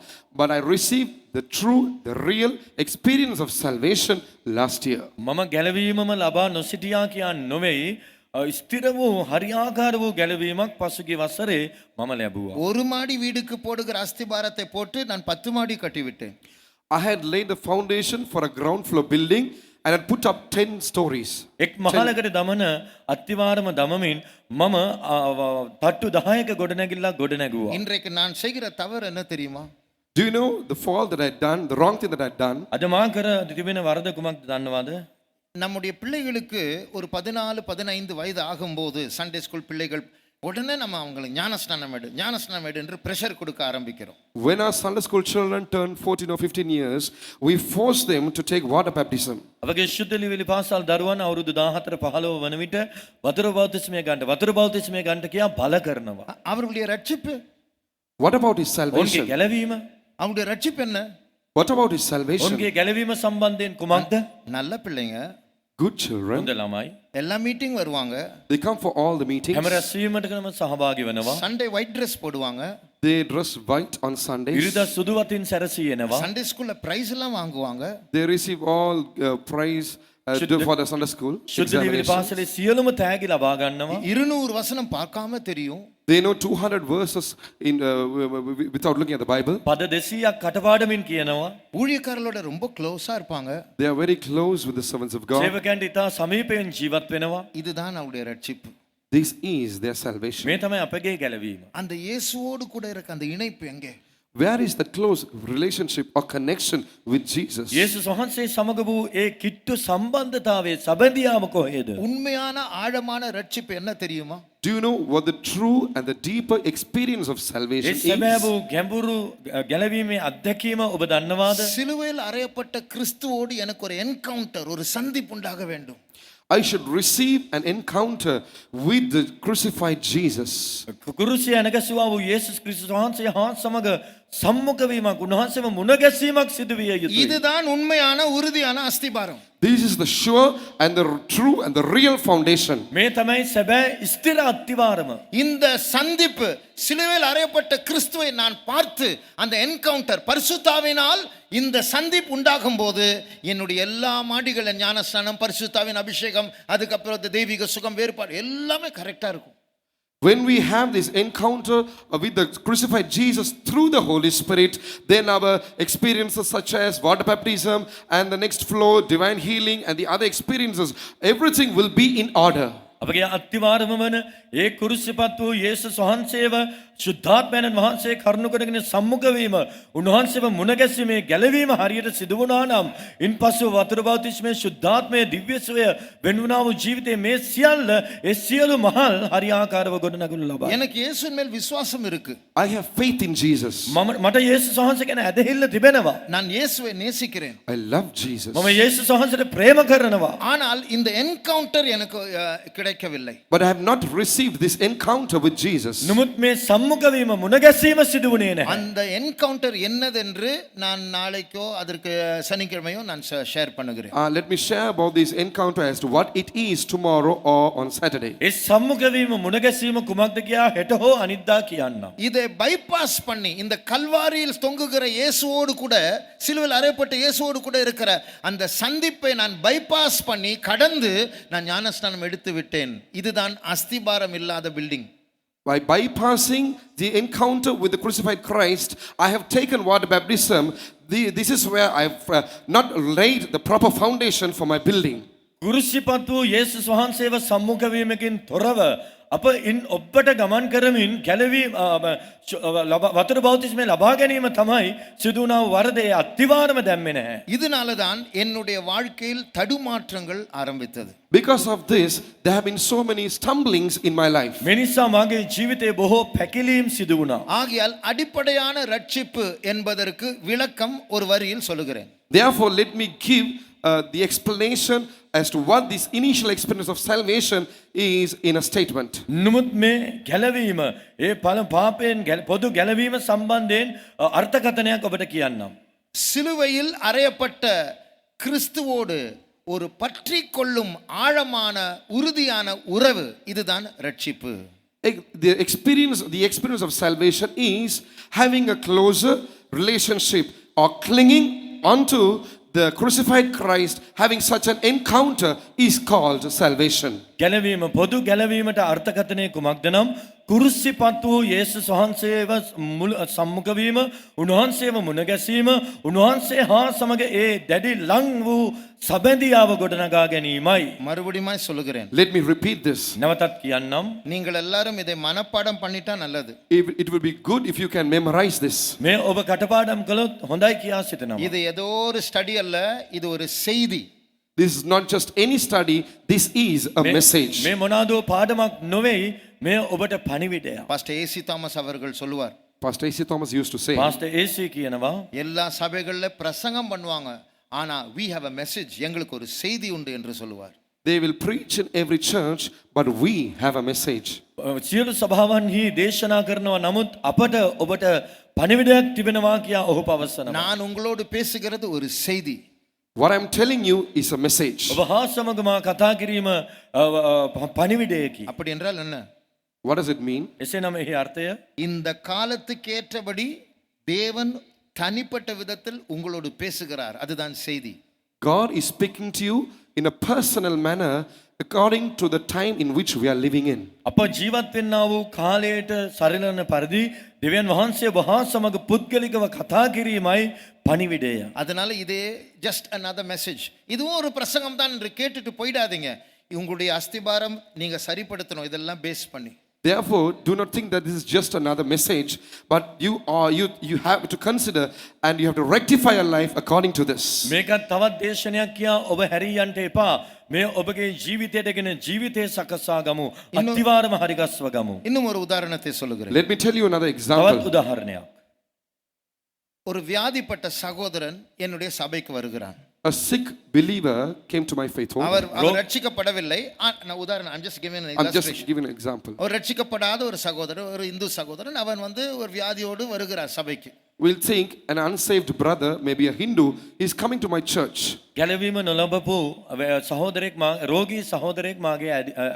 but I received the true, the real experience of salvation last year. මම ගැලවීමම ලබා නොසිටියා කියන්න නොවේයි. ස්ථිර වූ හරියාකාර වූ ගැලවීමක් පසුගිය වසරේ මම ලැබුවා. ஒரு மாடி வீடுக்கு போடுகிற அஸ்திபாரத்தை போட்டு நான் 10 மாடி கட்டிவிட்டேன். I had laid the foundation for a ground floor building and had put up 10 stories. එක් මහලකට දමන අත්තිවාරම දමමින් මම තට්ටු 10ක ගොඩනැගිල්ලක් ගොඩනැගුවා. இன்றைக்கு நான் செய்கிற தவறு என்ன தெரியுமா? Do you know the fault that I had done, the wrong thing that I had done? අද මා කර තිබෙන වරද කුමක්ද දන්නවද? நம்முடைய பிள்ளைகளுக்கு ஒரு 14-15 வயது ஆகும்போது சண்டே ஸ்கூல் பிள்ளைகள் உடனே நம்ம அவங்களுக்கு ஞானஸ்நானம் எடு என்று பிரஷர் கொடுக்க ஆரம்பிக்கிறோம். When our Sunday school children turn 14 or 15 years, we force them to take water baptism. අපගේ ශුද්ධ ලිවිලි පාසල් දරුවන් අවුරුදු 14-15 වන විට වතුර බෞතිස්මය ගන්නට කියා බල කරනවා. அவர்களுடைய ரட்சிப்பு, What about his ඔවුන්ගේ salvation? ගැලවීම, அவங்களுடைய ரட்சிப்பு என்ன? What about his salvation? ඔවුන්ගේ ගැලවීම සම්බන්ධයෙන් කුමක්ද? நல்ல பிள்ளைங்க Good children. හොඳ ළමයි. எல்லா மீட்டிங் வருவாங்க. They come for all the meetings. හැම රැස්වීමකටම සහභාගී වෙනවා. சண்டே ஒயிட் ட்ரெஸ் போடுவாங்க. They dress white on Sundays. ඉරිදා සුදු වතින් සැරසී එනවා. சண்டே ஸ்கூல்ல பிரைஸ் எல்லாம் வாங்குவாங்க. They receive all prize for the Sunday school ශුද්ධ ලිවිලි examinations. පාසලේ සියලුම තෑගි ලබා ගන්නවා. 200 வசனம் பார்க்காம தெரியும். They know 200 verses in without looking at the Bible. පද 200ක් කටපාඩමින් කියනවා. ஊழியக்காரர்களோட ரொம்ப க்ளோஸா இருப்பாங்க. They are very close with the servants of God. සේවකයන්ට ඉතා සමීපයෙන් ජීවත් වෙනවා. இதுதான் அவருடைய ரட்சிப்பு. This is their salvation. මේ තමයි අපගේ ගැලවීම. அந்த இயேசுவோடு கூட இருக்க அந்த இணைப்பு எங்கே? Where is the close relationship or connection with Jesus? යේසුස් වහන්සේ සමග වූ ඒ කිට්ටු සම්බන්ධතාවයේ සබඳියාම කොහෙද? உண்மையான ஆழமான ரட்சிப்பு என்ன தெரியுமா? Do you know what the true and the deeper experience of A salvation සැබෑ is? වූ ගැඹුරු ගැලවීමේ අත්දැකීම ඔබ දන්නවාද? சிலுவையில் அறையப்பட்ட கிறிஸ்துவோடு எனக்கு ஒரு என்கவுண்டர், ஒரு சந்திப்பு உண்டாக வேண்டும். I should receive an encounter with the crucified Jesus. කුරුසිය නැගසුවා වූ යේසුස් ක්‍රිස්තුස් වහන්සේ හා සමග සම්මුඛ වීමක්, උන්වහන්සේව මුණ ගැසීමක් සිදු විය යුතුයි. இதுதான் உண்மையான உறுதியான அஸ்திபாரம். This is the sure and the true and the real foundation. මේ තමයි සැබෑ ස්ථිර අත්තිවාරම. இந்த சந்திப்பு, சிலுவையில் அறையப்பட்ட கிறிஸ்துவை நான் பார்த்து அந்த என்கவுண்டர் பரிசுத்தாவினால் இந்த சந்திப்பு உண்டாகும் போது என்னுடைய எல்லா மாடிகளின் ஞானஸ்நானம், பரிசுத்தாவின் அபிஷேகம், அதுக்கப்புறம் தெய்வீக சுகம், வேறுபாடு எல்லாமே கரெக்டா இருக்கும். When we have this encounter with the crucified Jesus through the Holy Spirit, then our experiences such as water baptism and the next floor, divine healing and the other experiences, everything will be in order. අපගේ අත්තිවාරම වන ඒ කුරුසිපත් වූ යේසුස් වහන්සේව ශුද්ධාත්මයන් වහන්සේ කරුණු කරගෙන සම්මුඛ වීම, උන්වහන්සේව මුණ ගැසීමේ ගැලවීම හරියට සිදු වුණා නම්, ඉන්පසු වතුර බෞතිස්මයේ ශුද්ධාත්මයේ දිව්‍ය සුවය වෙන්වුණා වූ ජීවිතයේ මේ සියල්ල, ඒ සියලු මහල් හරියාකාරව ගොඩනගනු ලබා. எனக்கு இயேசுவின் மேல் விசுவாசம் இருக்கு. I have faith in Jesus. මට යේසුස් වහන්සේ ගැන ඇදහිල්ල තිබෙනවා. நான் இயேசுவை நேசிக்கிறேன். I love Jesus. මම යේසුස් වහන්සේට ප්‍රේම කරනවා. ஆனால் இந்த என்கவுண்டர் எனக்கு கிடைக்கவில்லை. But I have not received this encounter with Jesus. නමුත් මේ සම්මුඛ වීම, මුණ ගැසීම සිදු වුණේ නැහැ. அந்த என்கவுண்டர் என்னதென்று நான் நாளைக்கோ அதற்கு சனிக்கிழமையோ நான் ஷேர் பண்ணுகிறேன். Let me share about this encounter as to what it is tomorrow or on Saturday. ඒ සම්මුඛ වීම, මුණ ගැසීම කුමක්ද කියා හෙට හෝ අනිද්දා කියන්නම්. இதை பைபாஸ் பண்ணி இந்த கல்வாரியில் தொங்குகிற இயேசுவோடு கூட, சிலுவையில் அறையப்பட்ட இயேசுவோடு கூட இருக்கிற அந்த சந்திப்பை நான் பைபாஸ் பண்ணி கடந்து நான் ஞானஸ்நானம் எடுத்து விட்டேன். இதுதான் அஸ்திபாரம் இல்லாத building. By bypassing the encounter with the crucified Christ, I have taken water baptism. This is where I have not laid the proper foundation for my building. කුරුසිපත් වූ යේසුස් වහන්සේව සම්මුඛ වීමකින් තොරව අප ඉන් ඔබට ගමන් කරමින් ගැලවීම වතුර බෞතිස්මය ලබා ගැනීම තමයි සිදුවුණා වූ වරදේ අත්තිවාරම දැම්මේ නැහැ. இதனால தான் என்னுடைய வாழ்க்கையில் தடுமாற்றங்கள் ஆரம்பித்தது. Because of this, there have been so many stumblings in my life. මේ නිසා මගේ ජීවිතේ බොහෝ පැකිලීම් සිදු වුණා. ஆகையால் அடிப்படையான ரட்சிப்பு என்பதற்கு விளக்கம் ஒரு வரியில் சொல்லுகிறேன். Therefore, let me give the explanation as to what this initial experience of salvation is in a statement. නමුත් මේ ගැලවීම ඒ පාපයෙන් පොදු ගැලවීම සම්බන්ධයෙන් අර්ථකථනයක් ඔබට කියන්නම්. சிலுவையில் அறையப்பட்ட கிறிஸ்துவோடு ஒரு பற்றி கொள்ளும் ஆழமான உறுதியான உறவு இதுதான் ரட்சிப்பு. The experience of salvation is having a closer relationship or clinging onto the crucified Christ, having such an encounter is called salvation. ගැලවීම පොදු ගැලවීමට අර්ථකථනය කුමක්ද නම් කුරුසිපත් වූ යේසුස් වහන්සේව සම්මුඛ වීම, උන්වහන්සේව මුණ ගැසීම, උන්වහන්සේ හා සමග ඒ දැඩි ලං වූ සබැඳියාව ගොඩනගා ගැනීමයි. மறுபடியும் சொல்லுகிறேன். Let me repeat this. නැවතත් කියන්නම්. நீங்கள் எல்லாரும் இதை மனப்பாடம் பண்ணிட்டா நல்லது. It will be good if you can memorize this. මේ ඔබ කටපාඩම් කළොත් හොඳයි කියා සිතනවා. இது ஏதோ ஒரு ஸ்டடி அல்ல, இது ஒரு செய்தி. This is not just any study, this is a message. මේ මොනවාදෝ පාඩමක් නොවේයි, මේ ඔබට පණිවිඩයක්. பாஸ்டர் ஏசி தாமஸ் அவர்கள் சொல்லுவார், Pastor A.C. Thomas used to say, pastor AC කියනවා எல்லா சபைகள்ல பிரசங்கம் பண்ணுவாங்க, ஆனா we have a message, எங்களுக்கு ஒரு செய்தி உண்டு என்று சொல்லுவார். they will preach in every church, but we have a message. සියලු සභාවන්හි දේශනා කරනවා, නමුත් අපට ඔබට පණිවිඩයක් තිබෙනවා කියා ඔහු පවසනවා. நான் உங்களோடு பேசுகிறது ஒரு செய்தி. What I'm telling you is a message. ඔබ හා සමග මා කතා කිරීම පණිවිඩයකි. அப்படி என்றால் என்ன? What does it mean? එසේනම් එහි අර්ථය இந்த காலத்துக்கு ஏற்றபடி தேவன் தனிப்பட்ட விதத்தில் உங்களோடு பேசுகிறார், அதுதான் செய்தி. God is speaking to you in a personal manner according to the time in which we are living in. අප ජීවත් වෙන්නා වූ කාලයට සරිලන පරිදි දෙවියන් වහන්සේ වහා සමග පුද්ගලිකව කතා කිරීමයි පණිවිඩය. அதனால இதே just another message, இதுவும் ஒரு பிரசங்கம் தான் என்று கேட்டுட்டு போயிடாதீங்க. உங்களுடைய அஸ்திபாரம் நீங்க சரிப்படுத்தணும், இதெல்லாம் பேஸ் பண்ணி. Therefore, do not think that this is just another message, but you have to consider and you have to rectify your life according to this. මේකත් තවත් දේශනයක් කියා ඔබ හැරියන්ට එපා. මේ ඔබගේ ජීවිතයටගෙන ජීවිතය සකසා ගමු. අත්තිවාරම හරිගස්ව ගමු. இன்னும் ஒரு உதாரணத்தை சொல்லுகிறேன். Let me tell you another තවත් example. උදාහරණයක්. ஒரு வியாதிப்பட்ட சகோதரன் என்னுடைய சபைக்கு வருகிறான். A sick believer came to my faith home. அவர் ரட்சிக்கப்படவில்லை. நான் உதாரணம், I'm just giving an I'm just illustration. giving an example. அவர் ரட்சிக்கப்படாத ஒரு சகோதரர், ஒரு இந்து சகோதரன், அவன் வந்து ஒரு வியாதியோடு வருகிறார் சபைக்கு. We'll think an unsaved brother, maybe a Hindu, is coming to my church. ගැලවීම නොලබපු සහෝදරෙක් රෝගී සහෝදරෙක් මාගේ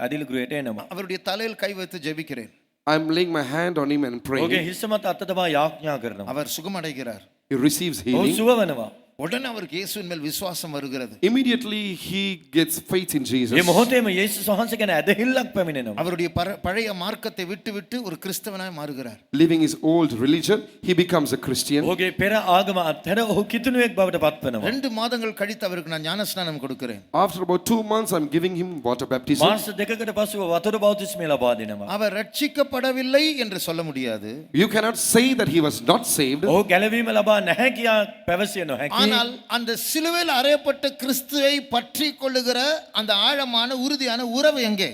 අදිල ගෘහයට එනවා. அவருடைய தலையில் கை வைத்து ஜெபிக்கிறேன். I'm laying my hand on him and ඔහුගේ praying. හිස මත අත තබා යාඥා කරනවා. அவர் சுகமடைகிறார். He receives ඔහු healing. සුව වෙනවා. உடனே அவருக்கு இயேசுவின் மேல் விசுவாசம் வருகிறது. Immediately he gets faith in Jesus. මේ මොහොතේම යේසුස් වහන්සේ ගැන ඇදහිල්ලක් පැමිණෙනවා. அவருடைய பழைய மார்க்கத்தை விட்டு ஒரு கிறிஸ்தவனாய் மாறுகிறார். Leaving his old religion, he becomes a Christian. ඔහුගේ පෙර ආගම අත්හැර ඔහු කිතුණුවෙක් බවට පත් වෙනවා. 2 மாதங்கள் கழித்து அவருக்கு நான் ஞானஸ்நானம் கொடுக்கிறேன். After about 2 months, I'm giving him water baptism. මාස දෙකකට පසුව වතුර බෞතිස්මය ලබා දෙනවා. அவர் ரட்சிக்கப்படவில்லை என்று சொல்ல முடியாது. You cannot say that he was not saved. ඔහු ගැලවීම ලබා නැහැ කියා පැවසිය නොහැකි. ஆனால் அந்த சிலுவையில் அறையப்பட்ட கிறிஸ்துவை பற்றி கொள்ளுகிற அந்த ஆழமான உறுதியான உறவு எங்கே?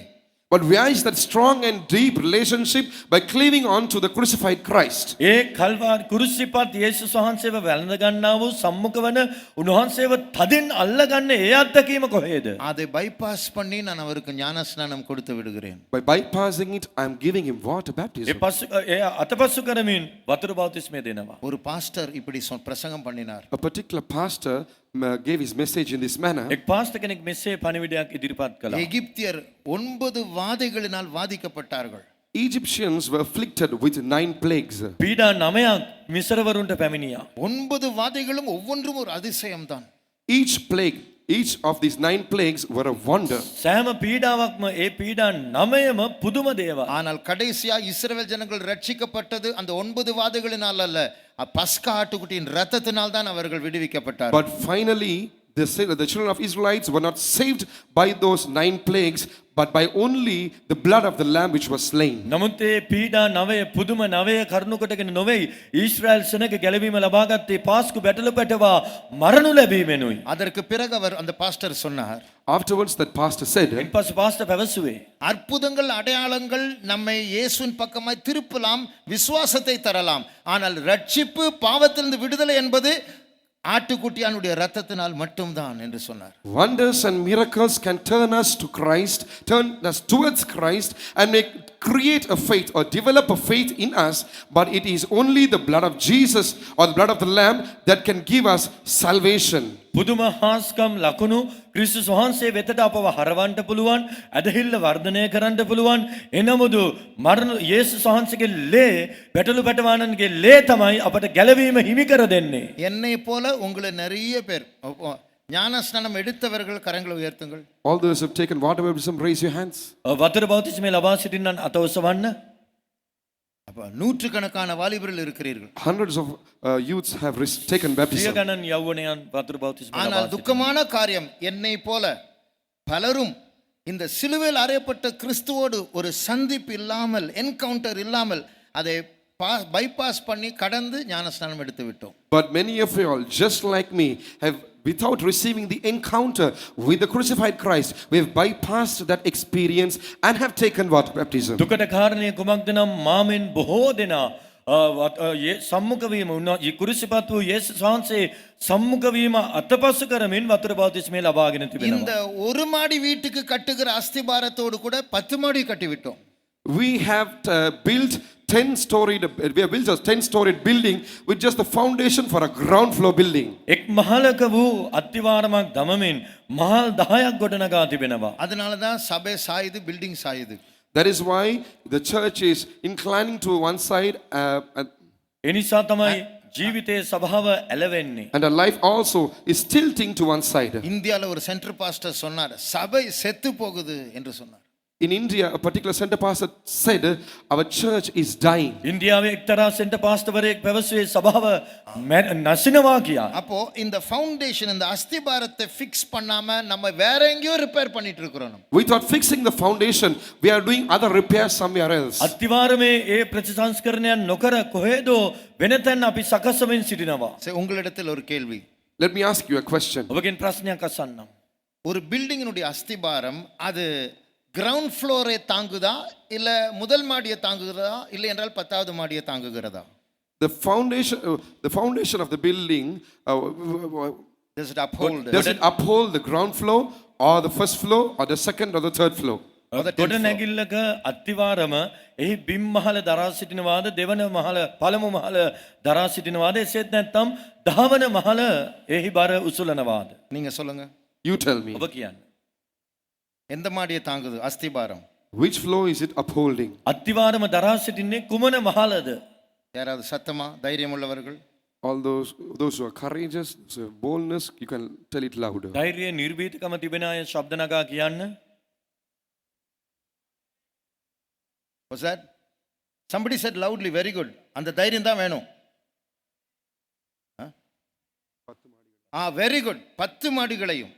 But where is that strong and deep relationship by cleaving on to the crucified Christ? ඒ කල්වාරි කුරුසිපත් යේසුස් වහන්සේව වැළඳ ගන්නා වූ සම්මුඛ වන උන්වහන්සේව තදින් අල්ල ගන්න ඒ අත්දැකීම කොහෙද? அதை பைபாஸ் பண்ணி நான் அவருக்கு ஞானஸ்நானம் கொடுத்து விடுகிறேன். By bypassing it, I'm giving him water baptism. ඒ අතපසු කරමින් වතුර බෞතිස්මය දෙනවා. ஒரு பாஸ்டர் இப்படி பிரசங்கம் பண்ணினார். A particular pastor gave his message in this manner. එක් පාස්ටර් කෙනෙක් මෙසේ පණිවිඩයක් ඉදිරිපත් කළා. எகிப்தியர் 9 வாதைகளினால் வாதிக்கப்பட்டார்கள். Egyptians were afflicted with 9 plagues. පීඩා 9ක් මිසරවරුන්ට පැමිණියා. 9 வாதைகளும் ஒவ்வொன்றும் ஒரு அதிசயம்தான். Each plague, each of these 9 plagues were a wonder. සෑම පීඩාවක්ම ඒ පීඩා 9ම පුදුම දේවල්. ஆனால் கடைசியா இஸ்ரவேல் ஜனங்கள் ரட்சிக்கப்பட்டது அந்த 9 வாதைகளினால் அல்ல, பஸ்கா ஆட்டுக்குட்டியின் இரத்தத்தினால் தான் அவர்கள் விடுவிக்கப்பட்டார்கள். But finally, the children of Israelites were not saved by those 9 plagues, but by only the blood of the lamb which was slain. නමුත් ඒ පීඩා නවය පුදුම නවය කරුණු කොටගෙන නොවේ ඊශ්‍රායල් සෙනග ගැලවීම ලබාගත්තේ පාස්කු බැටළු පැටවා මරණු ලැබීමෙනුයි. அதற்கு பிறகு அவர் அந்த பாஸ்டர் சொன்னார், Afterwards, that pastor said, ඉන්පසු පාස්ටර් පැවසුවේ அற்புதங்கள் அடையாளங்கள் நம்மை இயேசுவின் பக்கமாய் திருப்பலாம், விசுவாசத்தை தரலாம். ஆனால் ரட்சிப்பு பாவத்திலிருந்து விடுதலை என்பது ஆட்டுக்குட்டியானுடைய இரத்தத்தினால் மட்டும்தான் என்று சொன்னார். wonders and miracles can turn us to Christ, turn us towards Christ, and create a faith or develop a faith in us, but it is only the blood of Jesus or the blood of the Lamb that can give us salvation. පුදුම හාස්කම් ලකුණු ක්‍රිස්තුස් වහන්සේ වෙතට අපව හරවන්න පුළුවන්, ඇදහිල්ල වර්ධනය කරන්න පුළුවන්. එනමුදු මරණ යේසුස් වහන්සේගේ ලේ බැටළු පැටවානන්ගේ ලේ තමයි අපට ගැලවීම හිමි කර දෙන්නේ. என்னை போல உங்களை நிறைய பேர் ஞானஸ்நானம் எடுத்தவர்கள் கரங்களை உயர்த்துங்கள். All those who have taken water baptism, raise your hands. වතුර බෞතිස්මය ලබා සිටින්නන් අත ඔසවන්න. அப்ப நூற்றுக்கணக்கான வாலிபர்கள் இருக்கிறீர்கள். Hundreds of youths have taken සිය baptism. ගණන් යෞවනයන් වතුර බෞතිස්මය ලබා ஆனால் සිටිනවා. துக்கமான காரியம், என்னை போல பலரும் இந்த சிலுவையில் அறையப்பட்ட கிறிஸ்துவோடு ஒரு சந்திப்பு இல்லாமல், என்கவுண்டர் இல்லாமல் அதை பைபாஸ் பண்ணி கடந்து ஞானஸ்நானம் எடுத்து விட்டோம். But many of you all, just like me, have without receiving the encounter with the crucified Christ, we have bypassed that experience and have taken water baptism. දුකට කාරණය කුමක්ද නම් මාමෙන් බොහෝ දෙනා සම්මුඛ වීම උන්නා කුරුසිපත් වූ යේසුස් වහන්සේ සම්මුඛ වීම අතපසු කරමින් වතුර බෞතිස්මය ලබාගෙන இந்த තිබෙනවා. ஒரு மாடி வீட்டுக்கு கட்டுகிற அஸ்திபாரத்தோடு கூட 10 மாடி கட்டி விட்டோம். We have built 10-storied, we have built a 10-storied building with just the foundation for a ground floor building. එක් මහලක වූ අත්තිවාරමක් දමමින් මහල් 10ක් ගොඩනගා තිබෙනවා. அதனால தான் சபை சாயுது, building சாயுது. That is why the church is inclining to one side ඒ නිසා තමයි ජීවිතයේ ස්වභාව ඇලවෙන්නේ. and our life also is tilting to one side. இந்தியால ஒரு சென்டர் பாஸ்டர் சொன்னார், சபை செத்து போகுது என்று சொன்னார். In India, a particular center pastor said, our church is dying. ඉන්දියාවේ එක්තරා සෙන්ටර් පාස්ටර්වරයෙක් පැවසුවේ ස්වභාව නැසිනවා කියා. அப்போ இந்த ஃபவுண்டேஷன், இந்த அஸ்திபாரத்தை ஃபிக்ஸ் பண்ணாம நம்ம வேற எங்கேயோ ரிப்பேர் பண்ணிட்டு இருக்கிறோம். Without fixing the foundation, we are doing other repairs somewhere else. අත්තිවාරමේ ඒ ප්‍රතිසංස්කරණයන් නොකර කොහෙදෝ වෙනතැන් අපි සකස්වමින් සිටිනවා. சரி, உங்களிடத்தில் ஒரு கேள்வி. Let me ask you a question. ඔබගෙන් ප්‍රශ්නයක් අසන්නම්. ஒரு பில்டிங்கினுடைய அஸ்திபாரம் அது கிரவுண்ட் ஃப்ளோரை தாங்குதா, இல்ல முதல் மாடியை தாங்குகிறதா, இல்லை என்றால் 10வது மாடியை தாங்குகிறதா? The foundation of the building, Does it uphold? does it uphold the ground floor or the first floor or the second or the third floor? ගොඩ නැගිල්ලක අත්තිවාරම එහි බිම් මහල දරා සිටිනවාද, දෙවන මහල පළමු මහල දරා සිටිනවාද, එසේත් නැත්නම් දහවන මහල එහි බර උසුලනවාද? நீங்க சொல்லுங்க. You tell me. ඔබ කියන්න. எந்த மாடியை தாங்குது அஸ்திபாரம்? Which floor is it upholding? අත්තිවාරම දරා සිටින්නේ කුමන මහලද? யாராவது சத்தமா தைரியம் உள்ளவர்கள்? All those who are courageous, those who have boldness, you can tell it louder. ධෛර්යය නිර්භීතකම තිබෙන අය ශබ්ද නගා කියන්න. Was that? Somebody said loudly, very good. அந்த தைரியம் தான் வேணும். very good. 10 மாடிகளையும்.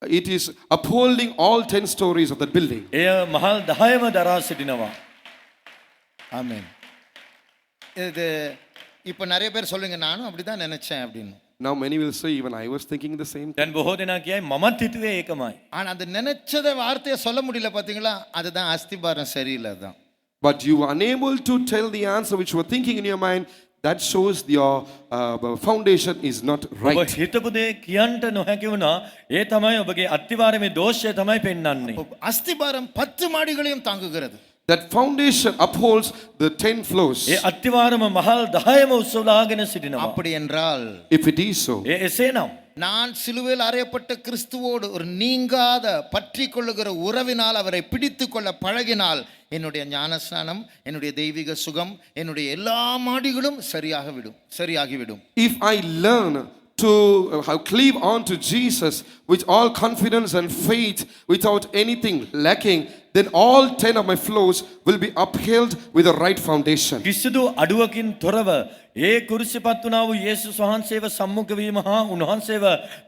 It is upholding all 10 stories of that building. එය මහල් 10ම දරා සිටිනවා. ஆமென். இது இப்போ நிறைய பேர் சொல்லுங்க, நானும் அப்படிதான் நினைச்சேன் அப்படின்னு. Now many will say, even I was thinking the same thing. දැන් බොහෝ දෙනා කියයි මමත් හිතුවේ ඒකමයි. ஆனா அந்த நினைச்சத வார்த்தையை சொல்ல முடியல பாத்தீங்களா? அதுதான் அஸ்திபாரம் சரியில்லை தான். But you are unable to tell the answer which you were thinking in your mind. That shows your foundation is not ඔබ right. හිතපු දේ කියන්න නොහැකි වුණා. ඒ තමයි ඔබගේ අත්තිවාරමේ දෝෂය තමයි පෙන්වන්නේ. அஸ்திபாரம் 10 மாடிகளையும் தாங்குகிறது. That foundation upholds the 10 floors. ඒ අත්තිවාරම මහල් 10ම උස්සලාගෙන සිටිනවා. அப்படி என்றால் If it is so, එසේනම් நான் சிலுவையில் அறையப்பட்ட கிறிஸ்துவோடு ஒரு நீங்காத பற்றி கொள்ளுகிற உறவினால் அவரை பிடித்து கொள்ள பழகினால் என்னுடைய ஞானஸ்நானம், என்னுடைய தெய்வீக சுகம், என்னுடைய எல்லா மாடிகளும் சரியாகிவிடும். if I learn to cleave on to Jesus with all confidence and faith without anything lacking, then all 10 of my flows will be upheld with the right foundation. කිසිදු අඩුවකින් තොරව ඒ කුරුසිපත් වුණා වූ යේසුස් වහන්සේව සම්මුඛ වීම හා උන්වහන්සේව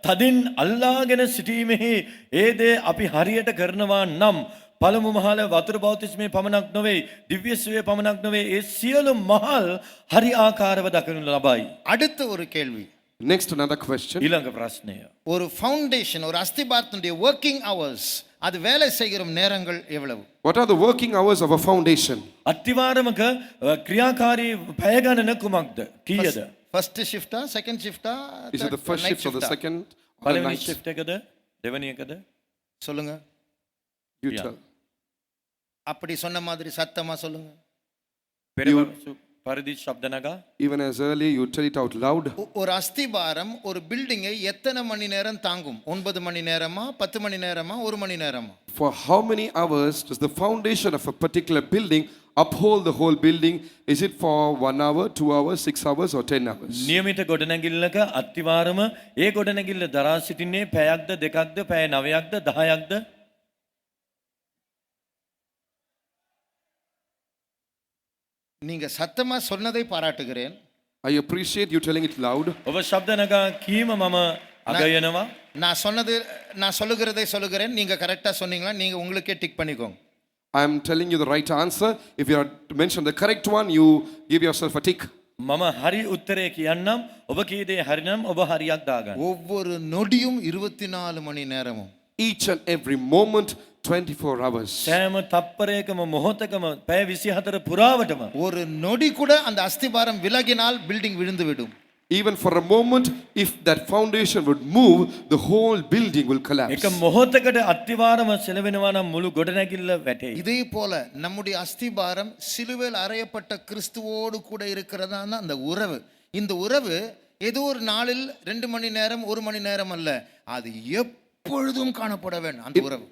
තදින් අල්ලාගෙන සිටීමෙහි ඒ දේ අපි හරියට කරනවා නම් පළමු මහල වතුර බෞතිස්මේ පමණක් නොවේ දිව්‍ය සුවේ පමණක් නොවේ ඒ සියලු මහල් හරි ආකාරව දක්වනු ලබයි. அடுத்த ஒரு கேள்வி. Next, another question. ඊළඟ ප්‍රශ්නය. ஒரு ஃபவுண்டேஷன், ஒரு அஸ்திபாரத்தினுடைய ஒர்க்கிங் ஹவர்ஸ், அது வேலை செய்கிற நேரங்கள் எவ்வளவு? What are the working hours of a foundation? අත්තිවාරමක ක්‍රියාකාරී පැය ගණන කුමක්ද? කීයද? ஃபர்ஸ்ட் ஷிஃப்டா, செகண்ட் ஷிஃப்டா, Is it the first shift or the second or the පළවෙනි night? ෂිෆ්ට් එකද? දෙවෙනි එකද? சொல்லுங்க. You Yeah. tell. அப்படி சொன்ன மாதிரி சத்தமா சொல்லுங்க. පෙර පරිදි ශබ්ද නගා Even as early, you tell it out loud. ஒரு அஸ்திபாரம் ஒரு பில்டிங்கை எத்தனை மணி நேரம் தாங்கும்? 9 மணி நேரமா, 10 மணி நேரமா, 1 மணி நேரமா? For how many hours does the foundation of a particular building uphold the whole building? Is it for 1 hour, 2 hours, 6 hours, or 10 hours? නියමිත ගොඩනැගිල්ලක අත්තිවාරම ඒ ගොඩනැගිල්ල දරා සිටින්නේ පැයක්ද දෙකක්ද පැය 9ක්ද 10ක්ද? நீங்க சத்தமா சொன்னதை பாராட்டுகிறேன். I appreciate you telling it loud. ඔබ ශබ්ද නගා කීම මම අගයනවා. நான் சொல்லுகிறதை சொல்லுகிறேன். நீங்க கரெக்டா சொன்னீங்களா? நீங்க உங்களுக்கே டிக் பண்ணிக்கோங்க. I am telling you the right answer. If you are to mention the correct one, you give yourself a tick. මම හරි උත්තරේ කියන්නම්. ඔබ කී දේ හරිනම් ඔබ හරියක් දාගන්න. ஒவ்வொரு நொடியும் 24 மணி நேரமும். Each and every moment, 24 hours. සෑම තප්පරයකම මොහොතකම පැය 24 පුරාවටම ஒரு நொடி கூட அந்த அஸ்திபாரம் விலகினால் பில்டிங் விழுந்து விடும். Even for a moment, if that foundation would move, the whole building will collapse. එක මොහොතකට අත්තිවාරම සෙලවෙනවා නම් මුළු ගොඩනැගිල්ල වැටේ. இதே போல நம்முடைய அஸ்திபாரம் சிலுவையில் அறையப்பட்ட கிறிஸ்துவோடு கூட இருக்கிறதான அந்த உறவு. இந்த உறவு ஏதோ ஒரு நாளில் 2 மணி நேரம் 1 மணி நேரம் அல்ல, அது எப்பொழுதும் காணப்பட வேண்டும் அந்த உறவு.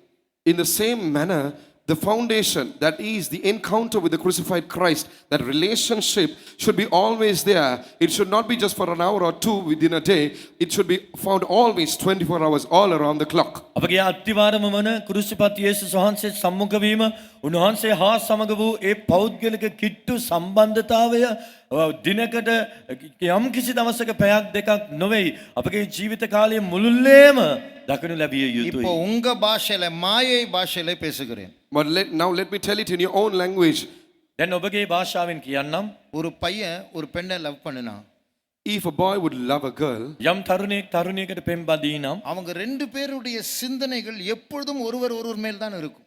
In the same manner, the foundation, that is the encounter with the crucified Christ, that relationship should be always there. It should not be just for an hour or two within a day. It should be found always 24 hours all around the clock. අපගේ අත්තිවාරම වන කුරුසිපත් යේසුස් වහන්සේ සම්මුඛ වීම උන්වහන්සේ හා සමග වූ ඒ පෞද්ගලික කිට්ටු සම්බන්ධතාවය දිනකට යම් කිසි දවසක පැයක් දෙකක් නොවේයි. අපගේ ජීවිත කාලය මුළුල්ලේම දකිනු ලැබිය இப்போ යුතුයි. உங்க பாஷையில மாயை பாஷையில பேசுகிறேன். But now let me tell it in your own language. දැන් ඔබගේ භාෂාවෙන් කියන්නම්. ஒரு பையன் ஒரு பெண்ணை லவ் பண்ணினா, If a boy would love a girl, යම් තරුණයෙක් තරුණියකට පෙම් බදී නම් அவங்க 2 பேருடைய சிந்தனைகள் எப்பொழுதும் ஒருவர் மேல் தான் இருக்கும்.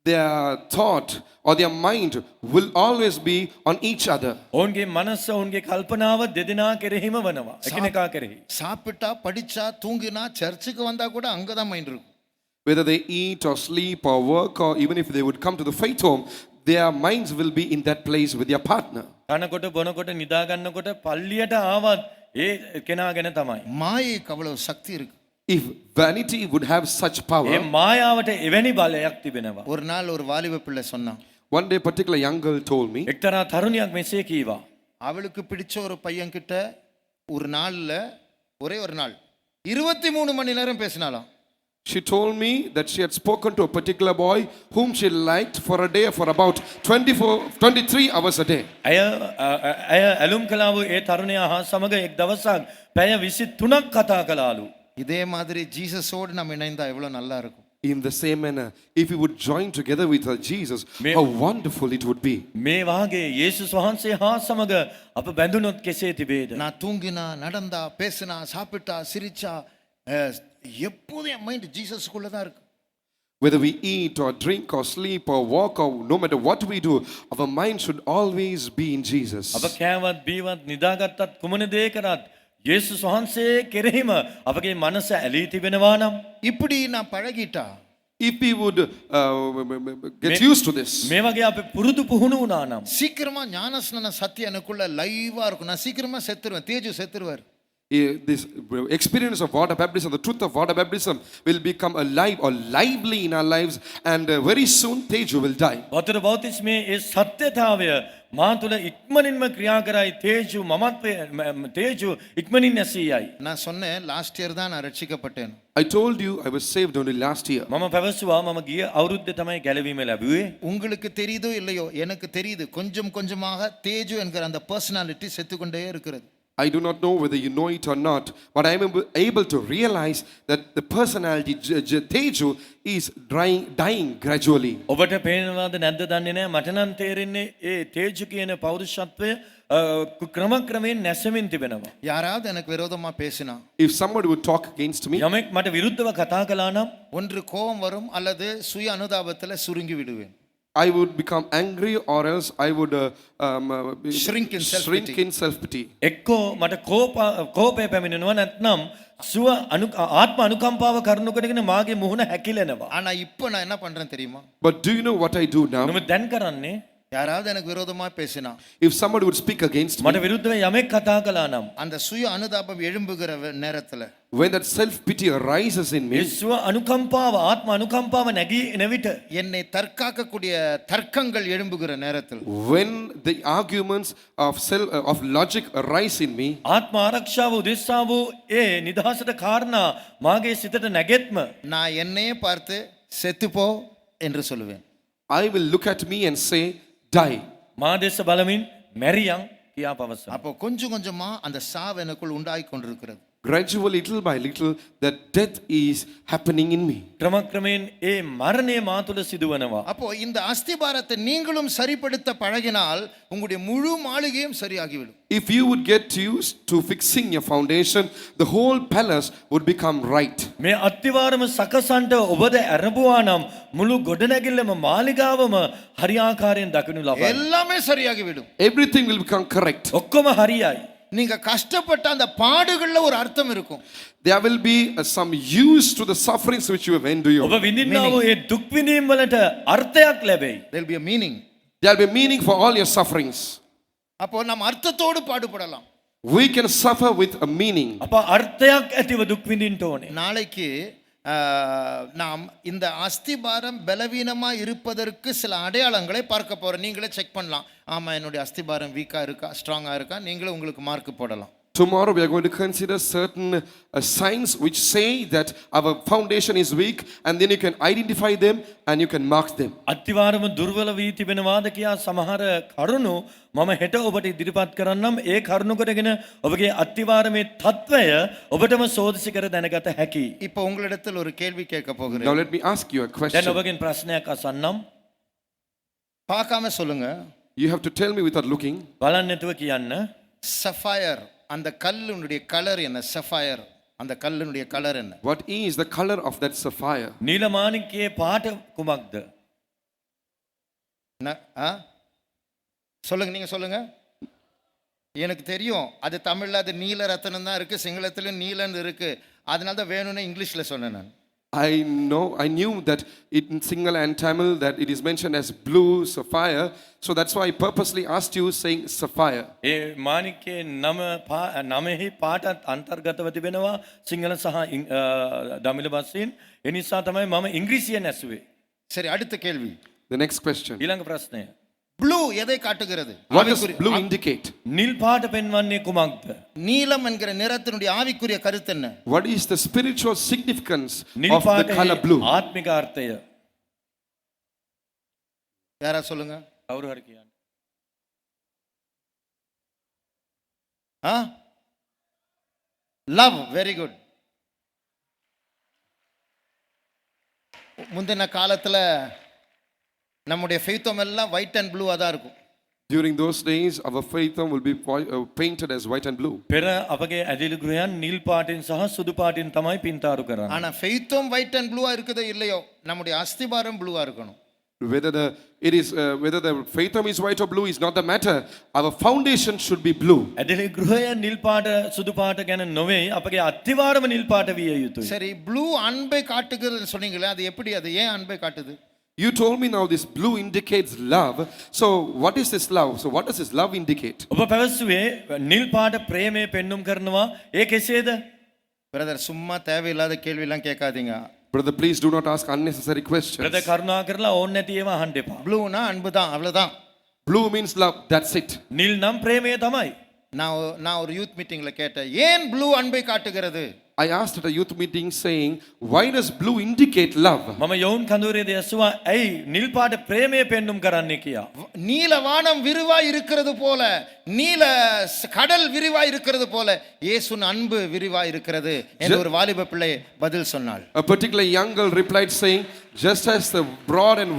their thought or their mind will always be on each other. ඔවුන්ගේ මනස ඔවුන්ගේ කල්පනාව දෙදෙනා කෙරෙහිම වනවා. එකිනෙකා කෙරෙහි. சாப்பிட்டா, படிச்சா, தூங்கினா, சர்ச்சுக்கு வந்தா கூட அங்கதான் மைண்ட் இருக்கும். Whether they eat or sleep or work, or even if they would come to the faith home, their minds will be in that place with their partner. කනකොට බොනකොට නිදා ගන්නකොට පල්ලියට ආවත් ඒ කෙනා ගැන තමයි. மாயைக்கு அவ்வளவு சக்தி இருக்கு. If vanity would have such A power, මායාවට එවැනි බලයක් තිබෙනවා. ஒரு நாள் ஒரு வாலிப பிள்ளை சொன்னான், one day a particular young girl told me, එක්තරා තරුණියක් මෙසේ කීවා. அவளுக்கு பிடிச்ச ஒரு பையன் கிட்ட ஒரு நாள்ல ஒரே ஒரு நாள் 23 மணி நேரம் பேசினாலாம். she told me that she had spoken to a particular boy whom she liked for a day for about 23 hours a day. ඇය ඇලුම් කළා වූ ඒ තරුණයා හා සමග එක් දවසක් පැය 23ක් කතා කළාලු. இதே மாதிரி ஜீசஸோடு நம்ம இணைந்தா எவ்வளவு நல்லா இருக்கும். In the same manner, if we would join together with Jesus, how wonderful it would be. මේ වාගේ යේසුස් වහන්සේ හා සමග අප බැඳුනොත් කෙසේ තිබේද? நான் தூங்கினா, நடந்தா, பேசினா, சாப்பிட்டா, சிரிச்சா, எப்போதும் என் மைண்ட் ஜீசஸ்க்குள்ள தான் இருக்கு. Whether we eat or drink or sleep or walk or no matter what we do, our mind should always be in Jesus. අප කෑවත් බීවත් නිදාගත්තත් කුමන දේ කරත් යේසුස් වහන්සේ කෙරෙහිම අපගේ මනස ඇලී තිබෙනවා නම් இப்படி நான் பழகிட்டா, If we would get used to this, මේ වගේ අපි පුරුදු පුහුණු වුණා නම් சீக்கிரமா ஞானஸ்நான சத்தியம் எனக்குள்ள லைவா இருக்கும். நான் சீக்கிரமா செத்துருவேன். Teju செத்துருவார். this experience of water baptism, the truth of water baptism will become alive or lively in our lives, and very soon Teju will die. වතුර බෞතිස්මේ ඒ සත්‍යතාවය මා තුළ ඉක්මනින්ම ක්‍රියා කරයි තේජු මමත්වය තේජු ඉක්මනින් ඇසීයයි. நான் சொன்னேன் லாஸ்ட் இயர் தான் நான் ரட்சிக்கப்பட்டேன். I told you I was saved only last year. මම පැවසුවා මම ගිය අවුරුද්දේ තමයි ගැලවීම ලැබුවේ. உங்களுக்கு தெரியுதோ இல்லையோ எனக்கு தெரியுது கொஞ்சம் கொஞ்சமாக தேஜு என்கிற அந்த பர்சனாலிட்டி செத்துக்கொண்டே இருக்கிறது. I do not know whether you know it or not, but I am able to realize that the personality Teju is dying gradually. ඔබට පේනවාද නැද්ද දන්නේ නැහැ මට නම් තේරෙන්නේ ඒ තේජු කියන පෞරුෂත්වය ක්‍රමක්‍රමයෙන් නැසෙමින් තිබෙනවා. யாராவது எனக்கு விரோதமா பேசினா, If somebody would talk against me, යමෙක් මට විරුද්ධව කතා කළා නම් ஒன்று கோபம் வரும் அல்லது சுய அனுதாபத்தில் சுருங்கி விடுவேன். I would become angry, or else I would Shrink in self-pity. shrink in self-pity. එක්කෝ මට කෝපය පැමිණෙනවා නැත්නම් සුව ආත්ම අනුකම්පාව කරුණු කරගෙන මාගේ මුහුණ හැකිලෙනවා. ஆனா இப்போ நான் என்ன பண்றேன் தெரியுமா? But do you know what I do now? මම දැන් කරන්නේ யாராவது எனக்கு விரோதமா பேசினா, If somebody would speak against me, මට විරුද්ධව යමෙක් කතා කළා නම් அந்த சுய அனுதாபம் எழும்புகிற நேரத்துல when that self-pity arises in A me, සුව අනුකම්පාව ආත්ම අනුකම්පාව නැගී එන විට என்னை தற்காக்கக்கூடிய தர்க்கங்கள் எழும்புகிற நேரத்தில் when the arguments of logic arise in me, ආත්ම ආරක්ෂාව උදෙසා වූ ඒ නිදහසට කාරණා මාගේ සිතට නැගෙත්ම நான் என்னையே பார்த்து செத்துப்போ என்று சொல்லுவேன். I will look at me and say, die. මා දෙස බලමින් මැරියන් කියා පවසනවා. அப்போ கொஞ்சம் கொஞ்சமா அந்த சாவு எனக்குள் உண்டாகி கொண்டிருக்கிறது. Gradually, little by little, that death is happening in me. ක්‍රමක්‍රමයෙන් ඒ මරණය මා තුළ සිදුවනවා. அப்போ இந்த அஸ்திபாரத்தை நீங்களும் சரிப்படுத்த பழகினால் உங்களுடைய முழு மாளிகையும் சரியாகிவிடும். If you would get used to fixing your foundation, the whole palace would become right. මේ අත්තිවාරම සකසන්ට ඔබද ඇරඹුවා නම් මුළු ගොඩනැගිල්ලම මාලිගාවම හරියාකාරයෙන් දකිනු ලබයි. எல்லாமே சரியாகிவிடும். Everything will become correct. ඔක්කොම හරියයි. நீங்க கஷ்டப்பட்ட அந்த பாடுகள்ல ஒரு அர்த்தம் இருக்கும். There will be some use to the sufferings which you have endured. ඔබ විඳින්නා වූ ඒ දුක් විඳීම් වලට අර්ථයක් ලැබෙයි. There will be a meaning. There will be meaning for all your sufferings. அப்போ நம்ம அர்த்தத்தோடு பாடுபடலாம். We can suffer with a meaning. අප අර්ථයක් ඇතිව දුක් විඳින්න ඕනේ. நாளைக்கு நாம் இந்த அஸ்திபாரம் பலவீனமா இருப்பதற்கு சில அடையாளங்களை பார்க்க போறோம். நீங்களே செக் பண்ணலாம். ஆமா என்னுடைய அஸ்திபாரம் வீக்கா இருக்கா ஸ்ட்ராங்கா இருக்கா நீங்களே உங்களுக்கு மார்க் போடலாம். Tomorrow we are going to consider certain signs which say that our foundation is weak, and then you can identify them and you can mark them. අත්තිවාරම දුර්වල වී තිබෙනවාද කියා සමහර කරුණු මම හෙට ඔබට ඉදිරිපත් කරන්නම්. ඒ කරුණු කොටගෙන ඔබගේ අත්තිවාරමේ තත්වය ඔබටම සෝදිසි කර දැනගත හැකියි. இப்போ உங்களிடத்தில் ஒரு கேள்வி கேட்க Now போகிறேன். let me ask you a දැන් question. ඔබගෙන් ප්‍රශ්නයක් අසන්නම්. பார்க்காம சொல்லுங்க. You have to tell me without looking. බලන්න නැතුව කියන්න. சஃபயர் அந்த கல்லுடைய கலர் என்ன? சஃபயர் அந்த கல்லுடைய கலர் என்ன? What is the color of that sapphire? නීලමාණික්කයේ පාට කුමක්ද? சொல்லுங்க, நீங்க சொல்லுங்க. எனக்கு தெரியும் அது தமிழ்ல அது நீல ரத்தனம் தான் இருக்கு, சிங்களத்திலும் நீலன்னு இருக்கு. அதனால தான் வேணும்னு இங்கிலீஷ்ல சொன்னேன் நான். I knew that in Sinhala and Tamil that it is mentioned as blue sapphire, so that's why I purposely asked you saying sapphire. ඒ මාණික්කයේ නමෙහි පාටත් අන්තර්ගතව තිබෙනවා සිංහල සහ දමිළ භාෂයෙන්. ඒ නිසා තමයි මම ඉංග්‍රීසියෙන් ඇසුවේ. சரி, அடுத்த கேள்வி. The next question. ඊළඟ ප්‍රශ්නය. ப்ளூ எதை காட்டுகிறது? What does blue indicate? නිල් පාට පෙන්වන්නේ කුමක්ද? நீலம் என்கிற நிறத்தினுடைய ஆவிக்குரிய கருத்து என்ன? What is the spiritual significance නිල් of the color පාටේ blue? ආත්මික අර්ථය. யாரா சொல்லுங்க. කවුරු හරි කියන්න. Love, very good. முந்தின காலத்துல நம்முடைய ஃபெய்த்தம் எல்லாம் ஒயிட் அண்ட் ப்ளூவா தான் இருக்கும். During those days, our faith will be painted as white and blue. පෙර අපගේ ඇදිලි ගෘහයන් නිල් පාටින් සහ සුදු පාටින් තමයි පින්තාරු කරන්නේ. ஆனா ஃபெய்த்தம் ஒயிட் அண்ட் ப்ளூவா இருக்குதோ இல்லையோ நம்முடைய அஸ்திபாரம் ப்ளூவா இருக்கணும். Whether the faith is white or blue is not the matter. Our foundation should be blue. ඇදිලි ගෘහයන් නිල් පාට සුදු පාට ගැන නොවේ අපගේ අත්තිවාරම නිල් පාට විය යුතුයි. சரி, ப்ளூ அன்பை காட்டுகிறதுன்னு சொன்னீங்களே, அது எப்படி? அது ஏன் அன்பை காட்டுது? You told me now this blue indicates love. So what is this love? So what does this love indicate? ඔබ පැවසුවේ නිල් පාට ප්‍රේමය පෙන්눔 කරනවා. ඒ කෙසේද? பிரதர் சும்மா தேவையில்லாத கேள்வியெல்லாம் கேட்காதீங்க. Brother, please do not ask unnecessary questions. ප්‍රද කරුණා කරලා ඕන නැති ඒවා අහන්න එපා. ப்ளூனா அன்பு தான், அவ்வளோதான். Blue means love. That's it. නිල් නම් ප්‍රේමය තමයි. நான் ஒரு யூத் மீட்டிங்கில் கேட்டேன், ஏன் ப்ளூ அன்பை காட்டுகிறது? I asked at a youth meeting saying, why does blue indicate love? මම යෝන් කඳුරේදී ඇසුවා ඇයි නිල් පාට ප්‍රේමය පෙන්눔 කරන්නේ කියා. நீல வானம் விரிவாய் இருக்கிறது போல, நீல கடல் விரிவாய் இருக்கிறது போல இயேசுவின் அன்பு விரிவாய் இருக்கிறது என்று ஒரு வாலிப பிள்ளை பதில் சொன்னாள். A particular young girl replied saying, just as the broad and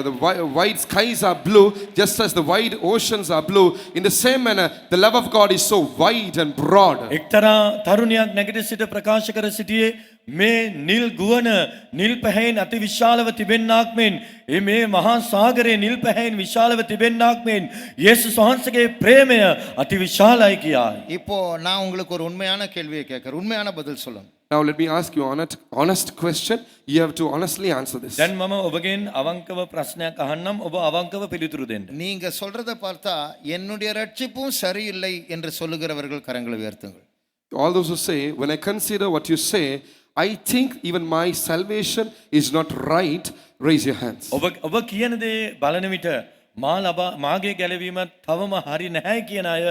the wide skies are blue, just as the wide oceans are blue, in the same manner the love of God is so wide and broad. එක්තරා තරුණියක් නැගිට සිට ප්‍රකාශ කර සිටියේ මේ නිල් ගුවන නිල් පැහැයෙන් අති විශාලව තිබෙන්නාක් මෙන් මේ මහා සාගරයේ නිල් පැහැයෙන් විශාලව තිබෙන්නාක් මෙන් යේසුස් වහන්සේගේ ප්‍රේමය අති විශාලයි කියායි. இப்போ நான் உங்களுக்கு ஒரு உண்மையான கேள்வியை கேட்கிறேன், உண்மையான பதில் சொல்லுங்க. Now let me ask you an honest question. You have to honestly answer this. දැන් මම ඔබගෙන් අවංකව ප්‍රශ්නයක් අහන්නම්, ඔබ අවංකව පිළිතුරු දෙන්න. நீங்க சொல்றத பார்த்தா என்னுடைய ரட்சிப்பும் சரியில்லை என்று சொல்லுகிறவர்கள் கரங்களை உயர்த்துங்கள். All those who say, when I consider what you say, I think even my salvation is not right, raise your hands. ඔබ කියන දේ බලන විට මාගේ ගැලවීම තවම හරි නැහැ කියන අය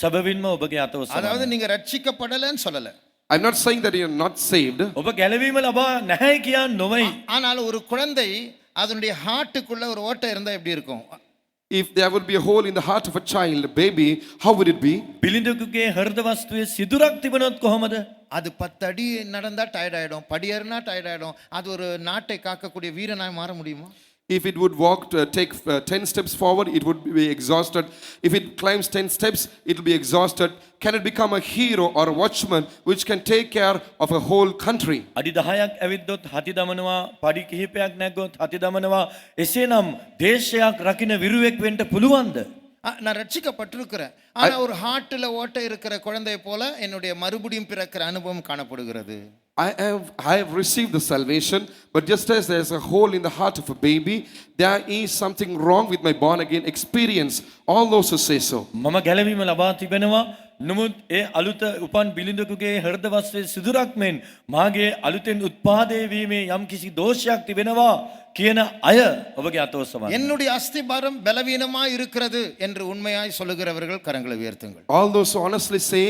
සැබවින්ම ඔබගේ අත ඔසවනවා. அதாவது நீங்க ரட்சிக்கப்படலைன்னு சொல்லல. I'm not saying that you're not saved. ඔබ ගැලවීම ලබා නැහැ කියන්න නොවේ. ஆனால் ஒரு குழந்தை அதனுடைய ஹார்ட்டுக்குள்ள ஒரு ஓட்டை இருந்தா எப்படி இருக்கும்? If there would be a hole in the heart of a child, a baby, how would it be? බිලිඳකුගේ හෘද වස්තුවේ සිදුරක් තිබුණොත් කොහොමද? அது 10 அடி நடந்தா டயர்ட் ஆயிடும், படியேறினா டயர்ட் ஆயிடும். அது ஒரு நாட்டை காக்கக்கூடிய வீரனாய் மாற முடியுமா? If it would take 10 steps forward, it would be exhausted. If it climbs 10 steps, it will be exhausted. Can it become a hero or a watchman which can take care of a whole country? අඩි 10ක් ඇවිද්දොත් හති දමනවා, පඩි කිහිපයක් නැග්ගොත් හති දමනවා. එසේනම් දේශයක් රකින්න විරුවෙක් වෙන්න පුළුවන්ද? நான் ரட்சிக்கப்பட்டிருக்கிறேன், ஆனா ஒரு ஹார்ட்ல ஓட்டை இருக்கிற குழந்தையை போல என்னுடைய மறுபடியும் பிறக்கிற அனுபவம் காணப்படுகிறது. I have received the salvation, but just as there's a hole in the heart of a baby, there is something wrong with my born again experience. All those who say so. මම ගැලවීම ලබා තිබෙනවා. නමුත් ඒ අලුත උපන් බිලිඳකුගේ හෘද වස්තුවේ සිදුරක් මෙන් මාගේ අලුතෙන් උත්පාදේ වීමේ යම්කිසි දෝෂයක් තිබෙනවා කියන අය ඔබගේ අත ඔසවන්න. என்னுடைய அஸ்திபாரம் பலவீனமாய் இருக்கிறது என்று உண்மையாய் சொல்லுகிறவர்கள் கரங்களை உயர்த்துங்கள். All those who honestly say,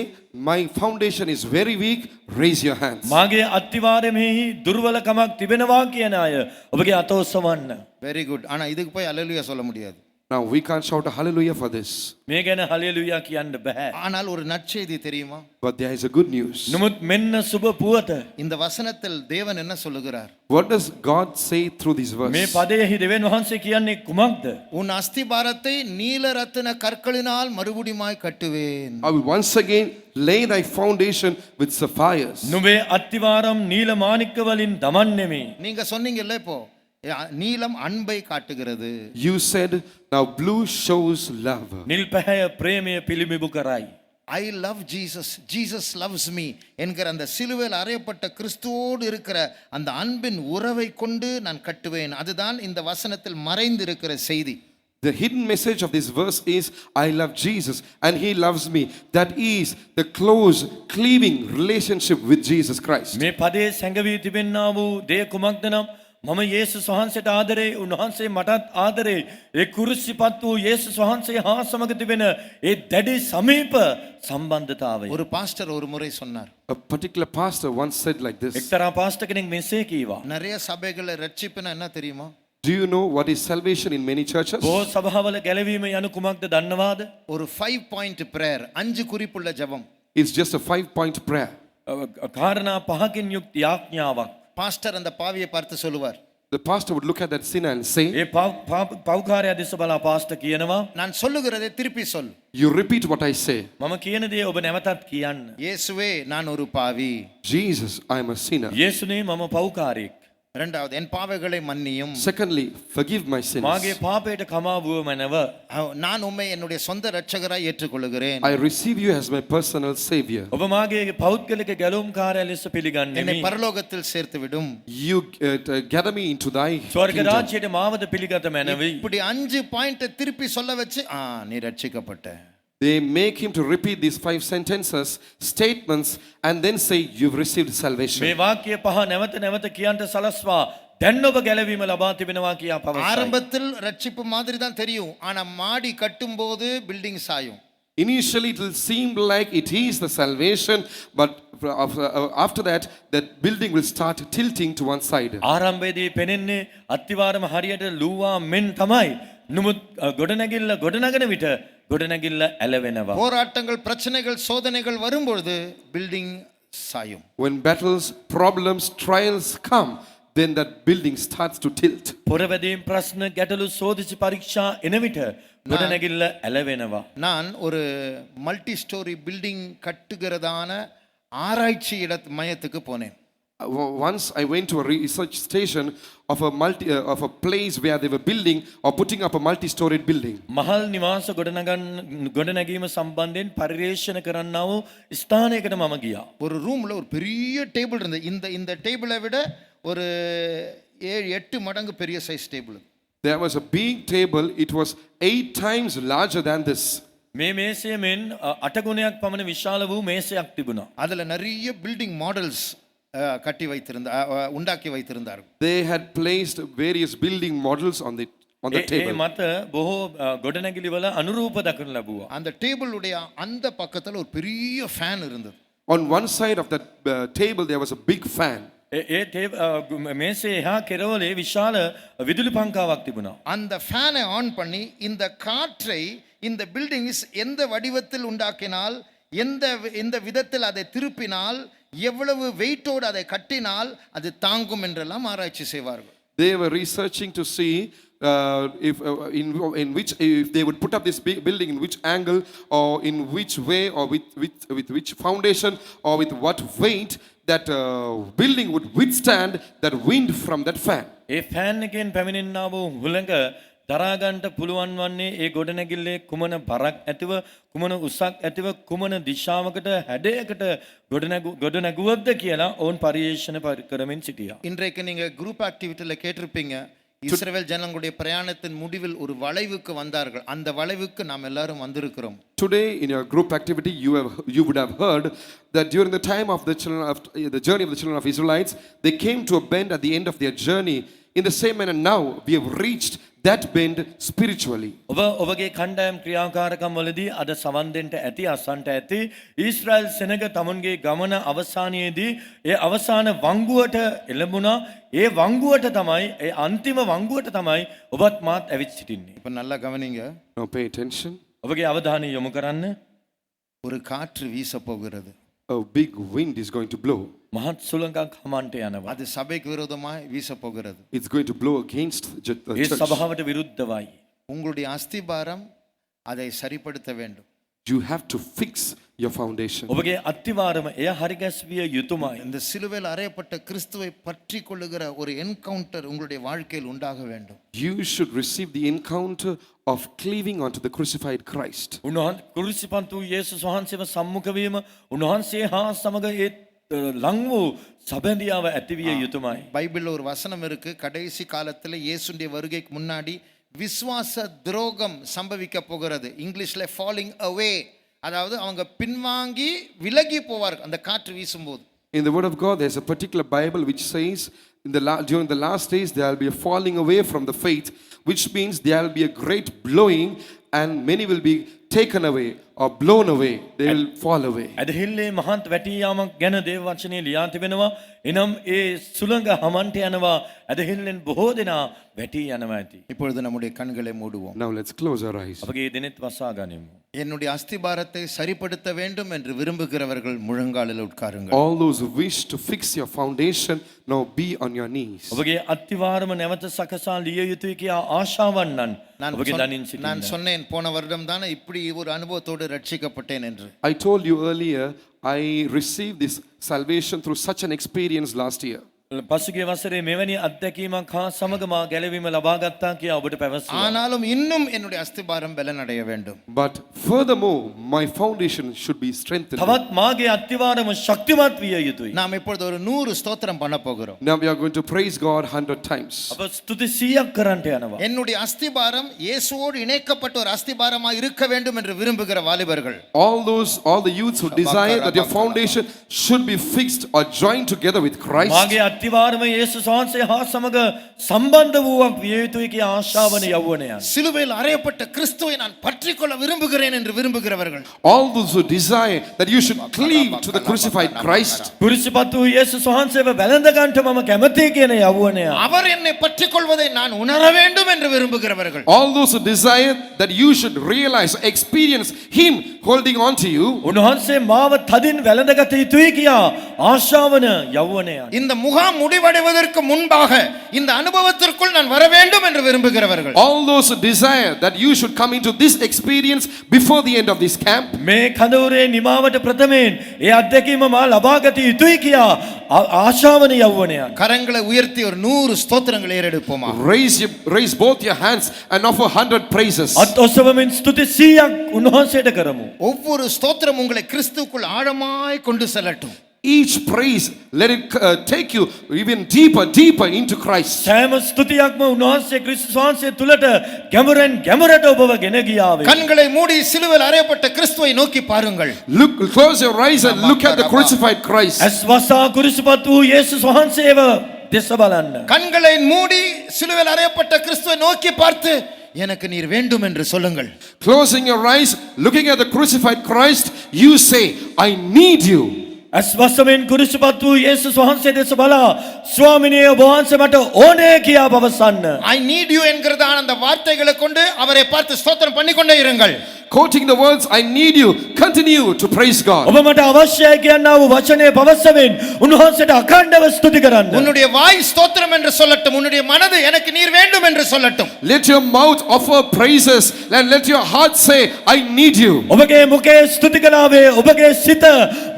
my foundation is very weak, raise your hands. මාගේ අත්තිවාරමෙහි දුර්වලකමක් තිබෙනවා කියන අය ඔබගේ අත ඔසවන්න. Very good. ஆனா இதுக்கு போய் அல்லேலூயா சொல்ல முடியாது. Now we can't shout a hallelujah for this. මේ ගැන හලෙලුයා කියන්න බෑ. ஆனால் ஒரு நற்செய்தி தெரியுமா? But there is a good news. නමුත් මෙන්න සුබ පුවත. இந்த வசனத்தில் தேவன் என்ன சொல்லுகிறார்? What does God say through this verse? මේ පදයෙහි දෙවියන් වහන්සේ කියන්නේ කුමක්ද? உன் அஸ்திபாரத்தை நீல ரத்தின கற்களினால் மறுபடியுமாய் கட்டுவேன். I will once again lay thy foundation with sapphires. නුඹේ අත්තිවාරම් නීල මාණික්ක වලින් දමන්නෙමි. நீங்க சொன்னீங்கல்ல இப்போ நீலம் அன்பை காட்டுகிறது. You said, now blue shows love. නිල් පැහැය ප්‍රේමය පිළිඹු කරයි. I love Jesus, Jesus loves me என்கிற அந்த சிலுவையில் அறையப்பட்ட கிறிஸ்துவோடு இருக்கிற அந்த அன்பின் உறவை கொண்டு நான் கட்டுவேன். அதுதான் இந்த வசனத்தில் மறைந்திருக்கிற செய்தி. The hidden message of this verse is, I love Jesus and he loves me. That is the close, cleaving relationship with Jesus Christ. මේ පදයේ සැඟවී තිබෙන්නා වූ දේ කුමක්ද නම් මම යේසුස් වහන්සේට ආදරේ, උන්වහන්සේ මටත් ආදරේ. ඒ කුරුසිපත් වූ යේසුස් වහන්සේ හා සමග තිබෙන ඒ දැඩි සමීප සම්බන්ධතාවය. ஒரு பாஸ்டர் ஒரு முறை சொன்னார். A particular pastor once said like this. එක්තරා පාස්ටර් කෙනෙක් මෙසේ කීවා. நிறைய சபைகளை ரட்சிப்புனா என்ன தெரியுமா? Do you know what is salvation in many churches? බොහෝ සභාවල ගැලවීම යනු කුමක්ද දන්නවාද? ஒரு 5-point prayer, 5 குறிப்புள்ள ஜெபம். It's just a 5-point prayer. කාරණා පහකින් යුක්ත යාඥාවක්. பாஸ்டர் அந்த பாவியை பார்த்து சொல்லுவார். The pastor would look at that sinner and say, ඒ පව්කාරයා දෙස බලා පාස්ටර් කියනවා, நான் சொல்லுகிறதை திருப்பி சொல். you repeat what I say. මම කියන දේ ඔබ නැවතත් කියන්න. இயேசுவே நான் ஒரு பாவி. Jesus, I am a sinner. යේසුනේ මම පව්කාරයෙක්. இரண்டாவது என் பாவங்களை மன்னியும். Secondly, forgive my sins. මාගේ පාපයට කමාවුව මැනව. நான் உம்மை என்னுடைய சொந்த இரட்சகராய் ஏற்றுக்கொள்கிறேன். I receive you as my personal savior. ඔබ මාගේ පෞද්ගලික ගැලුම්කාරයා ලෙස පිළිගන්නෙමි. என்னை பரலோகத்தில் சேர்த்து விடும். You gather me into thy ස්වර්ග kingdom. රාජ්‍යයට මාවද පිළිගත මැනවි. இப்படி 5 பாயிண்ட திருப்பி சொல்ல வச்சு நீ ரட்சிக்கப்பட்ட. They make him to repeat these 5 sentences, statements, and then say, you've received salvation. මේ වාක්‍ය පහ නැවත නැවත කියන්ට සලස්වා දැන් ඔබ ගැලවීම ලබා තිබෙනවා කියා පවසයි. ஆரம்பத்தில் ரட்சிப்பு மாதிரி தான் தெரியும். ஆனா மாடி கட்டும்போது பில்டிங் சாயும். Initially, it will seem like it is the salvation, but after that, that building will start tilting to one side. ආරම්භයේදී පෙනෙන්නේ අත්තිවාරම හරියට ලූවා මෙන් තමයි. නමුත් ගොඩනැගිල්ල විට ගොඩනැගිල්ල ඇලවෙනවා. போராட்டங்கள், பிரச்சனைகள், சோதனைகள் வரும்பொழுது பில்டிங் சாயும். When battles, problems, trials come, then that building starts to tilt. පොරවැදීම් ප්‍රශ්න ගැටලු සෝදිසි පරීක්ෂා එන විට ගොඩනැගිල්ල ඇලවෙනවා. நான் ஒரு மல்டி ஸ்டோரி பில்டிங் கட்டுகிறதான ஆராய்ச்சி மையத்துக்கு போனேன். Once I went to a research station of a place where they were building or putting up a multi-storied building. මහල් නිවාස ගොඩනැගීම සම්බන්ධයෙන් පරිශන කරන්නා වූ ස්ථානයකට මම ගියා. ஒரு ரூம்ல ஒரு பெரிய டேபிள் இருந்தது. இந்த டேபிளை விட ஒரு 7-8 மடங்கு பெரிய size table. There was a big table. It was 8 times larger than this. මේ මේසය මෙන් 8 ගුණයක් පමණ විශාල වූ මේසයක් තිබුණා. அதுல நிறைய பில்டிங் மாடல்ஸ் உண்டாக்கி வைத்திருந்தார்கள். They had placed various building models on the table. ඒ මත බොහෝ ගොඩනැගිලි වල අනුරූප දක්වනු ලැබුවා. அந்த டேபிளுடைய அந்த பக்கத்துல ஒரு பெரிய ஃபேன் இருந்தது. On one side of that table there was a big fan. මේසේ එහා කෙරවලේ විශාල විදුලි පංකාවක් තිබුණා. அந்த ஃபேனை ஆன் பண்ணி இந்த காற்றை இந்த பில்டிங்ஸ் எந்த வடிவத்தில் உண்டாக்கினால், எந்த விதத்தில் அதை திருப்பினால், எவ்வளவு வெயிட்டோடு அதை கட்டினால் அது தாங்கும் என்றெல்லாம் ஆராய்ச்சி செய்வார்கள். They were researching to see if they would put up this building in which angle or in which way or with which foundation or with what weight that building would withstand that wind from that fan. A fan එකෙන් පැමිණෙනා වූ හුළඟ දරාගන්නට පුළුවන් වන්නේ ඒ ගොඩනැගිල්ලේ කුමන බරක් ඇතිව, කුමන උසක් ඇතිව, කුමන දිශාවකට හැඩයකට ගොඩනැගුවද්ද කියලා ඔවුන් පරිශන කරමින් සිටියා. இன்றைக்கு நீங்க குரூப் ஆக்டிவிட்டில கேட்டிருப்பீங்க, இஸ்ரவேல் ஜனங்களுடைய பிரயாணத்தின் முடிவில் ஒரு வளைவுக்கு வந்தார்கள். அந்த வளைவுக்கு நாம் எல்லாரும் வந்திருக்கிறோம். Today in your group activity you would have heard that during the time of the journey of the children of Israelites, they came to a bend at the end of their journey. In the same manner now we have reached that bend spiritually. ඔබගේ කණ්ඩායම් ක්‍රියාකාරකම් වලදී අද සවන් දෙන්න ඇති අසන්ට ඇති ඊශ්‍රායල් සෙනග තමුන්ගේ ගමන අවසානයේදී ඒ අවසාන වංගුවට එළඹුණා. ඒ වංගුවට තමයි, ඒ අන්තිම වංගුවට තමයි ඔබත් මාත් ඇවිත් සිටින්නේ. இப்ப நல்லா கவனிங்க. Now pay attention. ඔබගේ අවධානය යොමු කරන්න. ஒரு காற்று வீச போகிறது. A big wind is going to blow. මහත් සුළඟක් හමන්ට යනවා. அது சபைக்கு விரோதமாய் வீச போகிறது. It's going to blow against the A church. සභාවට විරුද්ධවයි. உங்களுடைய அஸ்திபாரம் அதை சரிப்படுத்த வேண்டும். You have to fix your foundation. ඔබගේ අත්තිවාරම එය හරිගැස්විය යුතුමයි. இந்த சிலுவையில் அறையப்பட்ட கிறிஸ்துவை பற்றி கொள்ளுகிற ஒரு என்கவுண்டர் உங்களுடைய வாழ்க்கையில் உண்டாக வேண்டும். You should receive the encounter of cleaving onto the crucified Christ. කුරුසිපන්තු යේසුස් වහන්සේව සම්මුඛ වීම, උන්වහන්සේ හා සමග ඒ ලං වූ සබැඳියාව ඇතිවිය යුතුමයි. பைபிள்ல ஒரு வசனம் இருக்கு, கடைசி காலத்துல இயேசுடைய வருகைக்கு முன்னாடி விசுவாச துரோகம் சம்பவிக்க போகிறது. இங்கிலீஷ்ல ஃபாலிங் அவே, அதாவது அவங்க பின்வாங்கி விலகி போவார்கள் அந்த காற்று வீசும்போது. In the word of God there's a particular Bible which says during the last days there will be a falling away from the faith, which means there will be a great blowing and many will be taken away or blown away. They will fall away. ඇදහිල්ලේ මහත් වැටී යාමක් ගැන දේව වචනේ ලියා තිබෙනවා. එනම් ඒ සුළඟ හමන්ට යනවා. ඇදහිල්ලෙන් බොහෝ දෙනා වැටී යනවා ඇති. இப்பொழுது நம்முடைய கண்களை மூடுவோம். Now let's close our eyes. අපගේ දිනෙත් වසා ගනිමු. என்னுடைய அஸ்திபாரத்தை சரிப்படுத்த வேண்டும் என்று விரும்புகிறவர்கள் முழங்காலில் உட்காருங்கள். All those who wish to fix your foundation, now be on your knees. ඔබගේ අත්තිවාරම නැවත සකසා ලිය යුතුයි කියා ආශාවන්නන් ඔබගේ දනින් සිටින්න. நான் சொன்னேன் போன வருடம் தானே இப்படி ஒரு அனுபவத்தோடு ரட்சிக்கப்பட்டேன் என்று. I told you earlier I received this salvation through such an experience last year. පසුගිය වසරේ මෙවැනි අත්දැකීමක් හා සමග මා ගැලවීම ලබා ගත්තා කියා ඔබට පැවසුවා. ஆனாலும் இன்னும் என்னுடைய அஸ்திபாரம் பலனடைய வேண்டும். But furthermore, my foundation should be strengthened. තවත් මාගේ අත්තිවාරම ශක්තිමත් විය යුතුයි. நாம் இப்பொழுது ஒரு 100 ஸ்தோத்திரம் பண்ண போகிறோம். Now we are going to praise God 100 times. අප ස්තුති 100ක් කරන්නට යනවා. என்னுடைய அஸ்திபாரம் இயேசுவோடு இணைக்கப்பட்ட ஒரு அஸ்திபாரமாக இருக்க வேண்டும் என்று விரும்புகிற வாலிபர்கள், All the youths who desire that your foundation should be fixed or joined together with Christ. මාගේ අත්තිවාරම යේසුස් වහන්සේ හා සමග සම්බන්ධ වූවක් විය යුතුයි කියා ආශාවන යෞවනයන්. சிலுவையில் அறையப்பட்ட கிறிஸ்துவை நான் பற்றிக்கொள்ள விரும்புகிறேன் என்று விரும்புகிறவர்கள், All those who desire that you should cleave to the crucified Christ. කුරිසිපත් වූ යේසුස් වහන්සේව බැලඳ ගන්නට මම කැමතියි කියන යෞවනයන්. அவர் என்னை பற்றிக்கொள்வதை நான் உணர வேண்டும் என்று விரும்புகிறவர்கள், All those who desire that you should realize, experience Him holding on to you. උන්වහන්සේ මාව තදින් වැළඳගත යුතුයි කියා ආශාවන යෞවනයන්. இந்த முகாம் முடிவடைவதற்கு முன்பாக இந்த அனுபவத்திற்குள் நான் வர வேண்டும் என்று விரும்புகிறவர்கள், All those who desire that you should come into this experience before the end of this camp. මේ කඳවුරේ නිමාවට ප්‍රථමයෙන් ඒ අත්දැකීම මා ලබාගත යුතුයි කියා ආශාවන යෞවනයන්. கரங்களை உயர்த்தி ஒரு 100 ஸ்தோத்திரங்களை ஏறெடுப்போமா. Raise both your hands and offer 100 praises. අත් ඔසවමින් ස්තුති 100ක් උන්වහන්සේට කරමු. ஒவ்வொரு ஸ்தோத்திரம் உங்களை கிறிஸ்துவுக்குள் ஆழமாய் கொண்டு செல்லட்டும். Each praise, let it take you even deeper into Christ. සෑම ස්තුතියක්ම උන්වහන්සේ ක්‍රිස්තුස් වහන්සේ තුලට ගැඹුරෙන් ගැඹුරට ඔබව ගෙන ගියාවේ. கண்களை மூடி சிலுவையில் அறையப்பட்ட கிறிஸ்துவை நோக்கி பாருங்கள். Close your eyes and look at the crucified Christ. ඇස් වසා කුරිසිපත් වූ යේසුස් වහන්සේව දෙස බලන්න. கண்களை மூடி சிலுவையில் அறையப்பட்ட கிறிஸ்துவை நோக்கி பார்த்து எனக்கு நீர் வேண்டும் என்று சொல்லுங்கள். Closing your eyes, looking at the crucified Christ, you say, I need you. ඇස් වසමින් කුරිසිපත් වූ යේසුස් වහන්සේ දෙස බලා ස්වාමිනේ ඔබ වහන්සේ මට ඕනේ කියා පවසන්න. I need you என்கிறதான அந்த வார்த்தைகளை கொண்டு அவரை பார்த்து ஸ்தோத்திரம் பண்ணிக்கொண்டே இருங்கள். Quoting the words, I need you, continue to praise God. ඔබ මට අවශ්‍යයි කියනා වූ වචනේ පවසමින් උන්වහන්සේට අඛණ්ඩව ස්තුති කරන්න. உன்னுடைய வாய் ஸ்தோத்திரம் என்று சொல்லட்டும், உன்னுடைய மனது எனக்கு நீர் வேண்டும் என்று சொல்லட்டும். Let your mouth offer praises and let your heart say, I need you. ඔබගේ මුඛයේ ස්තුති කලාවේ ඔබගේ සිත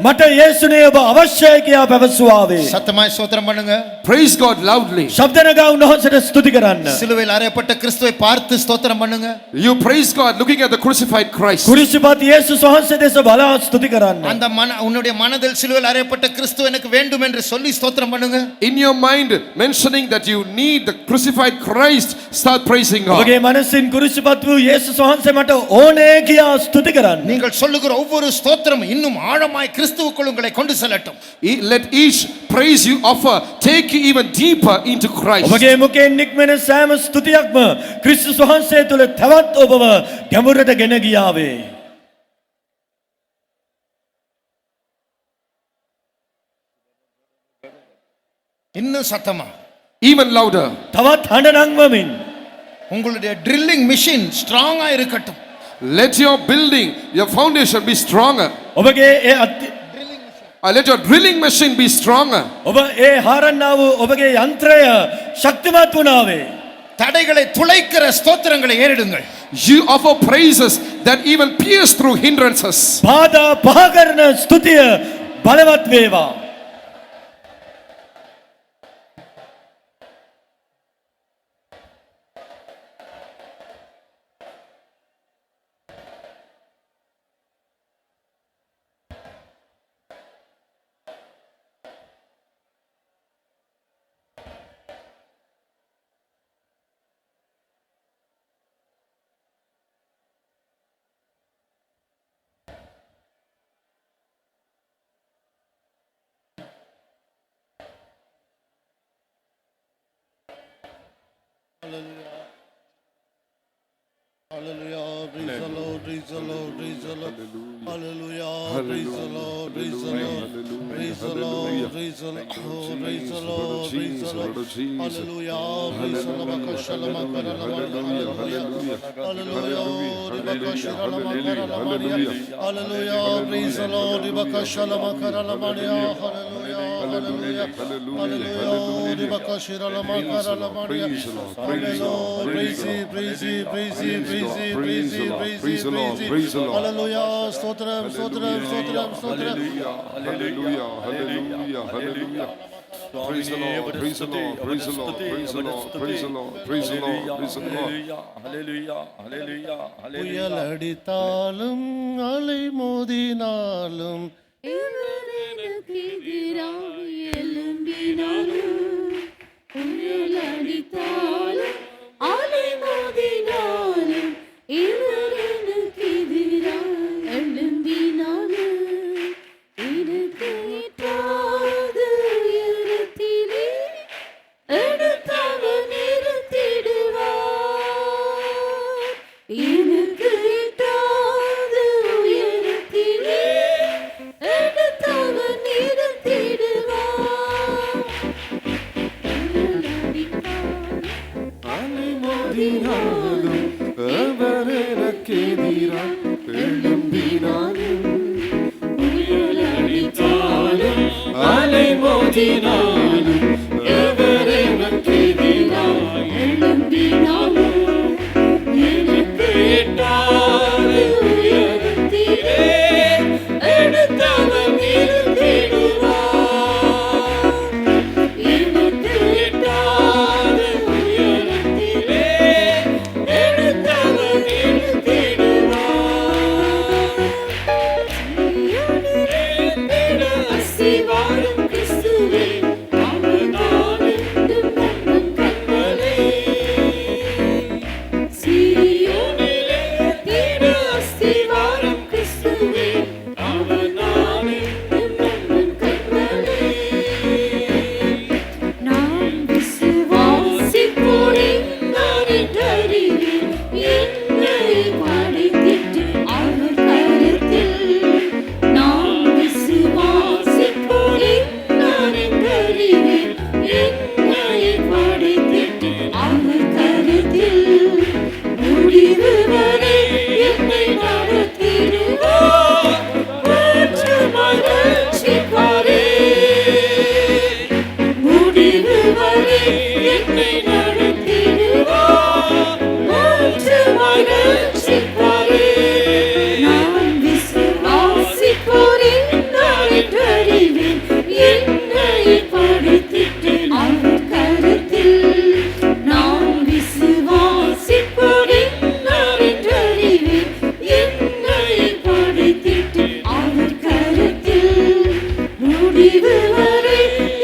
මට යේසුනේ ඔබ අවශ්‍යයි කියා පැවසුවාවේ. சத்தமாய் ஸ்தோத்திரம் பண்ணுங்க. Praise God loudly. ශබ්ද නගා උන්වහන්සේට ස්තුති කරන්න. சிலுவையில் அறையப்பட்ட கிறிஸ்துவை பார்த்து ஸ்தோத்திரம் பண்ணுங்க. You praise God looking at the crucified Christ. කුරිසිපත් යේසුස් වහන්සේ දෙස බලා ස්තුති කරන්න. அந்த உன்னுடைய மனதில் சிலுவையில் அறையப்பட்ட கிறிஸ்து எனக்கு வேண்டும் என்று சொல்லி ஸ்தோத்திரம் பண்ணுங்க. In your mind, mentioning that you need the crucified Christ, start praising God. ඔබගේ මනසින් කුරිසිපත් වූ යේසුස් වහන්සේ මට ඕනේ කියා ස්තුති කරන්න. நீங்கள் சொல்லுகிற ஒவ்வொரு ஸ்தோத்திரம் இன்னும் ஆழமாய் கிறிஸ்துவுக்குள் உங்களை கொண்டு செல்லட்டும். Let each praise you offer take you even deeper into Christ. ඔබගේ මුඛයෙන් නික්මෙන සෑම ස්තුතියක්ම ක්‍රිස්තුස් වහන්සේ තුළ තවත් ඔබව ගැඹුරට ගෙන ගියාවේ. இன்னும் சத்தமா, Even louder. තවත් හඬ නංවමින් உங்களுடைய drilling machine ஸ்ட்ராங்கா இருக்கட்டும். Let your building, your foundation be stronger. ඔබගේ ඒ Let your drilling machine be stronger. ඔබ ඒ හාරන්නා වූ ඔබගේ යන්ත්‍රය ශක්තිමත් වුණාවේ. தடைகளை துளைக்கிற ஸ்தோத்திரங்களை ஏறிடுங்கள். You offer praises that even pierce through hindrances. බාධා පහ කරන ස්තුතිය බලවත් වේවා. Hallelujah, praise the Lord, praise the Lord, praise the Lord. Hallelujah, praise the Lord, praise the Lord, praise the Lord, praise the Lord, praise the Lord, praise the Lord. Hallelujah, praise the Lord, Bakashalama Hallelujah, hallelujah, Bakashalama hallelujah, praise the Lord, Bakashalama hallelujah, hallelujah, hallelujah, Bakashalama hallelujah, praise Him, praise Him, praise Him, praise Him, praise Him, praise Him, praise Him, hallelujah, stotram, stotram, stotram, stotram, Hallelujah, hallelujah, hallelujah, hallelujah. Praise the Lord, praise the Lord, praise the Lord, praise the Lord, praise the Lord, praise the Lord, praise the Lord. Hallelujah, hallelujah, புயல் hallelujah. அடித்தாலும் அலை மோதினாலும் இவர் எனக்கு எதிராக எழும்பினாலும், புயல் அடித்தாலும், அலை மோதினாலும், இவர் எனக்கு எதிராக எழும்பினாலும், எனக்கு எட்டாத உயரத்திலே எடுத்தவர் நிறுத்திடுவார். எனக்கு எட்டாத உயரத்திலே எடுத்தவர் நிறுத்திடுவார். புயல் அடித்தாலும், அலை மோதினாலும் அவர் எனக்கு எதிராக எழும்பினாலும், புயல் அடித்தாலும், அலை மோதினாலும் அவர் எனக்கு எதிராக எழும்பினாலும், எனக்கு எட்டாத உயரத்திலே எடுத்தவர் நிறுத்திடுவார். எனக்கு எட்டாத உயரத்திலே எடுத்தவர் நிறுத்திடுவார். அசிவாரம் கிறிஸ்துவே, அவர் நான் என்றும் நம்பும் கண்மலை. சீயோனிலே திரு அஸ்திவாரம் கிறிஸ்துவே, அவர் நான் என்றும் நம்பும் கண்மலை. நான் விசுவாசிப்போரேன், நான் என்றறிவேன், என்னை படைத்திட்டு அவர் கருத்தில். நான் விசுவாசிப்போரேன், நான் என்றறிவேன், என்னை படைத்திட்டு அவர் கருத்தில். முடிவு வரை என்னை நடத்திடுவார், மாற்றமாய் ரட்சிப்பாரே. முடிவு வரை என்னை நடத்திடுவார், மாற்றமாய் ரட்சிப்பாரே. நான் விசுவாசிப்போரேன், நான் என்றறிவேன், என்னை படைத்திட்டு அவர் கருத்தில். நான் விசுவாசிப்போரேன், நான் என்றறிவேன், என்னை படைத்திட்டு அவர் கருத்தில். முடிவு வரை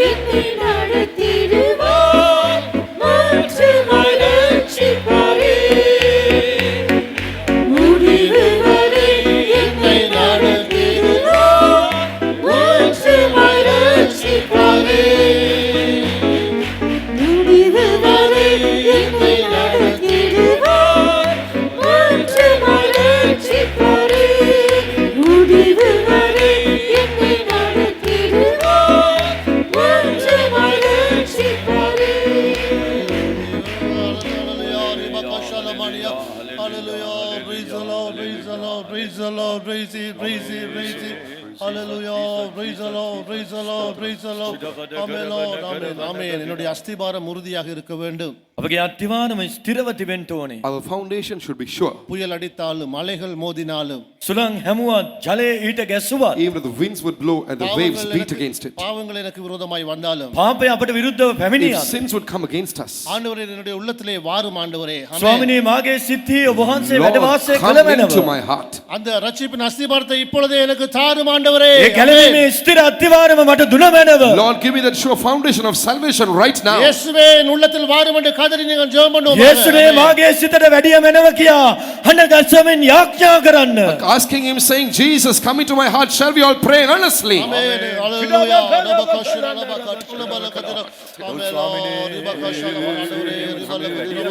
என்னை நடத்திடுவார், மாற்றமாய் ரட்சிப்பாரே. முடிவு வரை என்னை நடத்திடுவார், மாற்றமாய் ரட்சிப்பாரே. முடிவு வரை என்னை நடத்திடுவார், மாற்றமாய் ரட்சிப்பாரே. முடிவு வரை என்னை நடத்திடுவார், மாற்றமாய் ரட்சிப்பாரே. Hallelujah, praise the Lord, praise the Lord, praise the Lord, praise it, praise it, praise it. Hallelujah, praise the Lord, praise the Lord, praise the Lord. Amen, Lord, amen, amen. என்னுடைய அஸ்திபாரம் உறுதியாக இருக்க வேண்டும். අපගේ අත්තිවාරම ස්ථිරව තිබෙන්න ඕනේ. our foundation should be sure. புயல் அடித்தாலும் மலைகள் மோதினாலும் සුළං හැමුවත් ජලය ඊට ගැස්සුවත් Even if the winds would blow and the waves beat against it, பாவங்கள் எனக்கு விரோதமாய் வந்தாலும் පාපය අපට විරුද්ධව if පැමිණියත් sins would come against us, ஆண்டவரே என்னுடைய உள்ளத்திலே வாரும் ஆண்டவரே. ஆமென். ස්වාමිනේ මාගේ සිත්හි ඔබ වහන්සේ වැඩ Lord, වාසය කළ come into මැනව. my heart. அந்த ரட்சிப்பின் அஸ்திபாரத்தை இப்பொழுதே எனக்கு தாரும் ஆண்டவரே. ඒ ගැලවීමේ ස්ථිර අත්තිවාරම මට දුන මැනව. Lord, give me that sure foundation of salvation right now. இயேசுவே என் உள்ளத்தில் வாரும் என்று கதறி நீங்கள் ஜெபம் பண்ணுவோம். යේසුනේ මාගේ සිතට වැඩිය මැනව කියා හඬ ගස්සමින් යාඥා කරන්න. Asking him, saying, Jesus, come into my heart. Shall we all pray earnestly? Amen. Hallelujah. Rabakashira rabakatula balakadira. Amen. Lord, ribakashira balakadira. Ribalakadira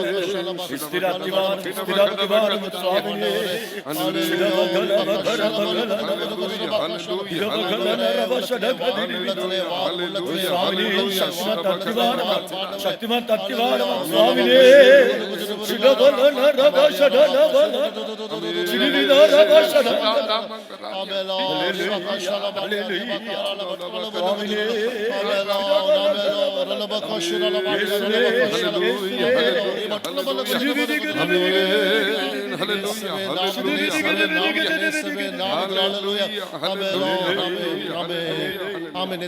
rabakashira ස්ථිර අත්තිවාරම ස්ථිර අත්තිවාරම ස්වාමිනේ. ස්වාමිනේ ශක්තිමත් අත්තිවාරම சுவாமியே சிடபலன ரபா ஷடபல சிடிவித ரபா ஷடபல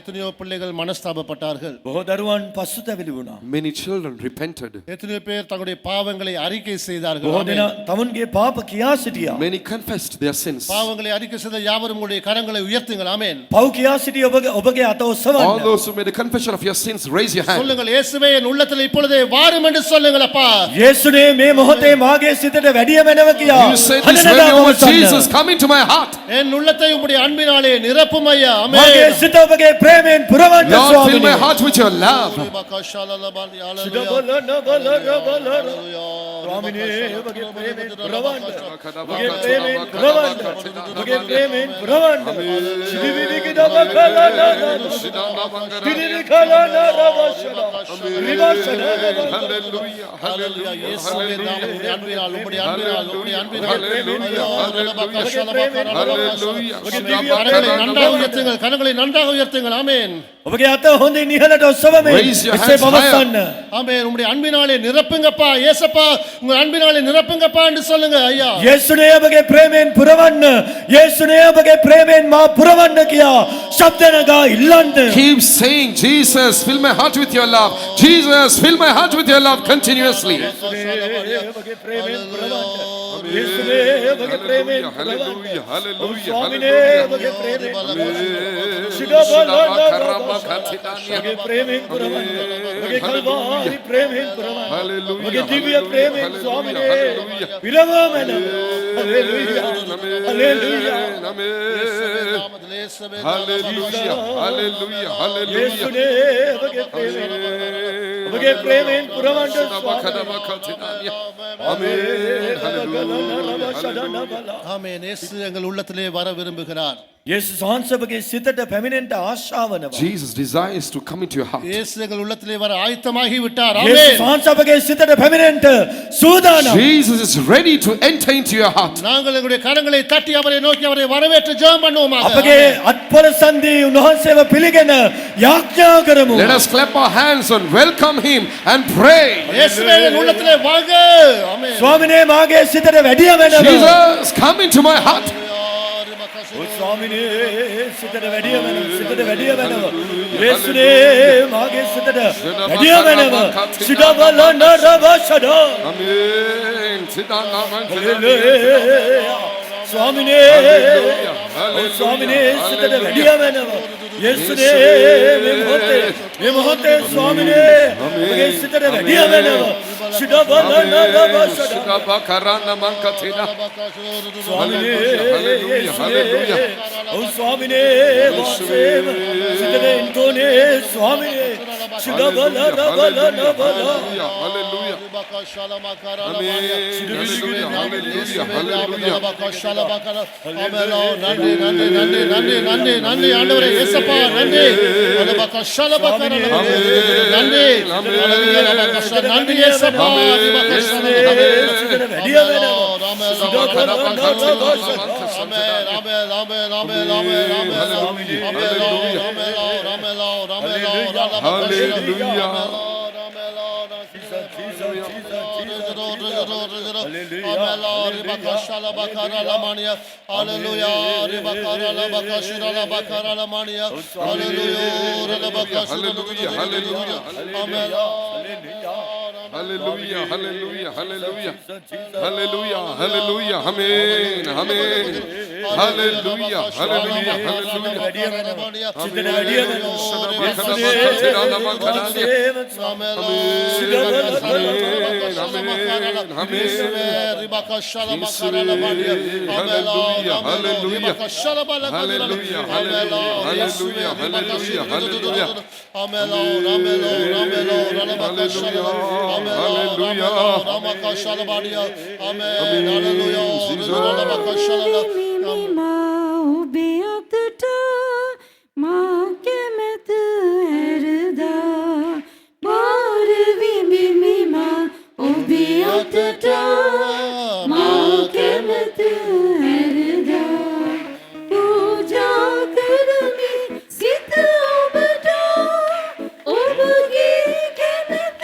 எத்தனையோ பிள்ளைகள் மனஸ்தாபப்பட்டார்கள். බොහෝ දරුවන් පසුතැවිලි වුණා. Many children repented. எத்தனையோ பேர் தங்களுடைய பாவங்களை அறிக்கை செய்தார்கள். බොහෝ දෙනා තමුන්ගේ පාප කියා සිටියා. Many confessed their sins. பாவங்களை அறிக்கை செய்த யாவரும் உங்களுடைய கரங்களை உயர்த்துங்கள். ஆமென். පව් කියා සිටි ඔබගේ අත All ඔසවන්න. those who made a confession of your sins, raise your hand. சொல்லுங்கள், இயேசுவே என் உள்ளத்தில் இப்பொழுதே வாரும் என்று சொல்லுங்கள் அப்பா. යේසුනේ මේ මොහොතේ මාගේ සිතට වැඩිය වෙනව කියා. You said this very moment, Jesus, come into my heart. என் உள்ளத்தை உம்முடைய அன்பினாலே நிரப்பும் ஐயா. මාගේ ஆமென். සිත ඔබගේ ප්‍රේමයෙන් පුරවන්න Lord, fill my ස්වාමීනි. heart with your love. සිඩබලන බල ස්වාමීනි ඔබගේ ප්‍රේමයෙන් පුරවන්න. ඔබගේ ප්‍රේමයෙන් පුරවන්න. ඔබගේ ප්‍රේමයෙන් පුරවන්න. සිදිවිලි දබකලන සිදිවිලි කලන රවෂන රිවෂන Hallelujah. Hallelujah. இயேசுவே நாம் உம்முடைய அன்பினால் உம்முடைய அன்பினால் உம்முடைய அன்பினால் கரங்களை நன்றாக உயர்த்துங்கள், கரங்களை நன்றாக உயர்த்துங்கள். ஆமென். ඔබගේ අත හොඳින් ඉහළට ඔසවමින් Raise your එසේ hands පවත්වන්න. ஆமென். உம்முடைய அன்பினாலே நிரப்புங்கப்பா. இயேசப்பா உங்க அன்பினாலே நிரப்புங்கப்பா என்று சொல்லுங்க ஐயா. යේසුනේ ඔබගේ ප්‍රේමයෙන් පුරවන්න. යේසුනේ ඔබගේ ප්‍රේමයෙන් මා පුරවන්න කියා ශබ්ද නගා ඉල්ලන්න. Keep saying, Jesus, fill my heart with your love. Jesus, fill my heart with your love continuously. ඔබගේ ප්‍රේමයෙන් පුරවන්න. යේසුනේ ඔබගේ ප්‍රේමයෙන් පුරවන්න. Hallelujah. ස්වාමිනේ ඔබගේ ප්‍රේමයෙන් පුරවන්න. සිඩබලන ඔබගේ ප්‍රේමයෙන් පුරවන්න. ඔබගේ කල්වාරි ප්‍රේමයෙන් පුරවන්න. ඔබගේ දිව්‍ය ප්‍රේමයෙන් ස්වාමිනේ පිරවමන. හalleluya. හalleluya. යේසුනේ ඔබගේ ප්‍රේමයෙන් ඔබගේ ප්‍රේමයෙන් පුරවන්න ස්වාමීනි. ஆமென். இயேசு எங்கள் உள்ளத்திலே வர விரும்புகிறார். යේසුස් වහන්සේ ඔබගේ සිතට පැමිණෙන්න ආශාවනවා. Jesus desires to come into your heart. இயேசு எங்கள் உள்ளத்திலே வர ஆயத்தமாகி விட்டார். යේසුස් ஆமென். වහන්සේ ඔබගේ සිතට පැමිණෙන්න සූදානම්. Jesus is ready to enter into your heart. நாங்கள் எங்களுடைய கரங்களை தட்டி அவரை நோக்கி அவரை வரவேற்று ஜெபம் பண்ணுவோமாக. අපගේ අත්පොර සන්ධි උන්වහන්සේව පිළිගෙන යාඥා කරමු. Let us clap our hands and welcome him and pray. இயேசுவே எங்கள் உள்ளத்திலே வாங்க. ஆமென். ස්වාමිනේ මාගේ සිතට වැඩිය වෙනවා. Jesus, come into my heart. ඔව් ස්වාමිනේ සිතට වැඩිය වෙනවා. සිතට වැඩිය වෙනවා. යේසුනේ මාගේ සිතට වැඩිය වෙනවා. සිඩබලන රවෂඩ. Amen. හalleluya. ස්වාමිනේ ඔව් ස්වාමිනේ සිතට වැඩිය වෙනවා. යේසුනේ මේ මොහොතේ ස්වාමිනේ ඔබගේ සිතට වැඩිය වෙනවා. සිඩබලන රවෂඩ. ස්වාමිනේ ඔව් ස්වාමිනේ වාසේම සිතට එන්තෝනේ ස්වාමිනේ සිඩබලන රවලන බල. நன்றி ஆண்டவரே. இயேசப்பா நன்றி. நன்றி இயேசப்பா. Hallelujah, hallelujah, hallelujah. Hallelujah, hallelujah. Amen, amen. Hallelujah, hallelujah, Mima, मत हरदा पूजा करमी सित ओबटा ओबगे केमत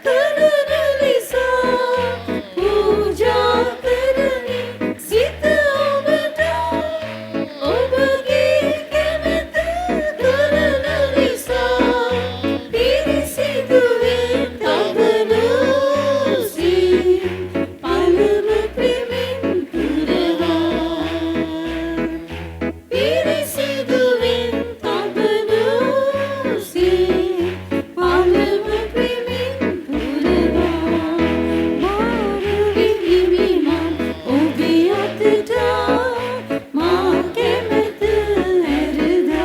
करन लिसा पूजा करमी सित ओबटा ओबगे केमत करन लिसा පිරිසිදුවේ තබනු සී පළම ප්‍රේමෙන් පුරවා පිරිසිදුවේ තබනු සී පළම ප්‍රේමෙන් පුරවා මාරු විවිමන් ඔබේ අතට මා කැමත ඇරදා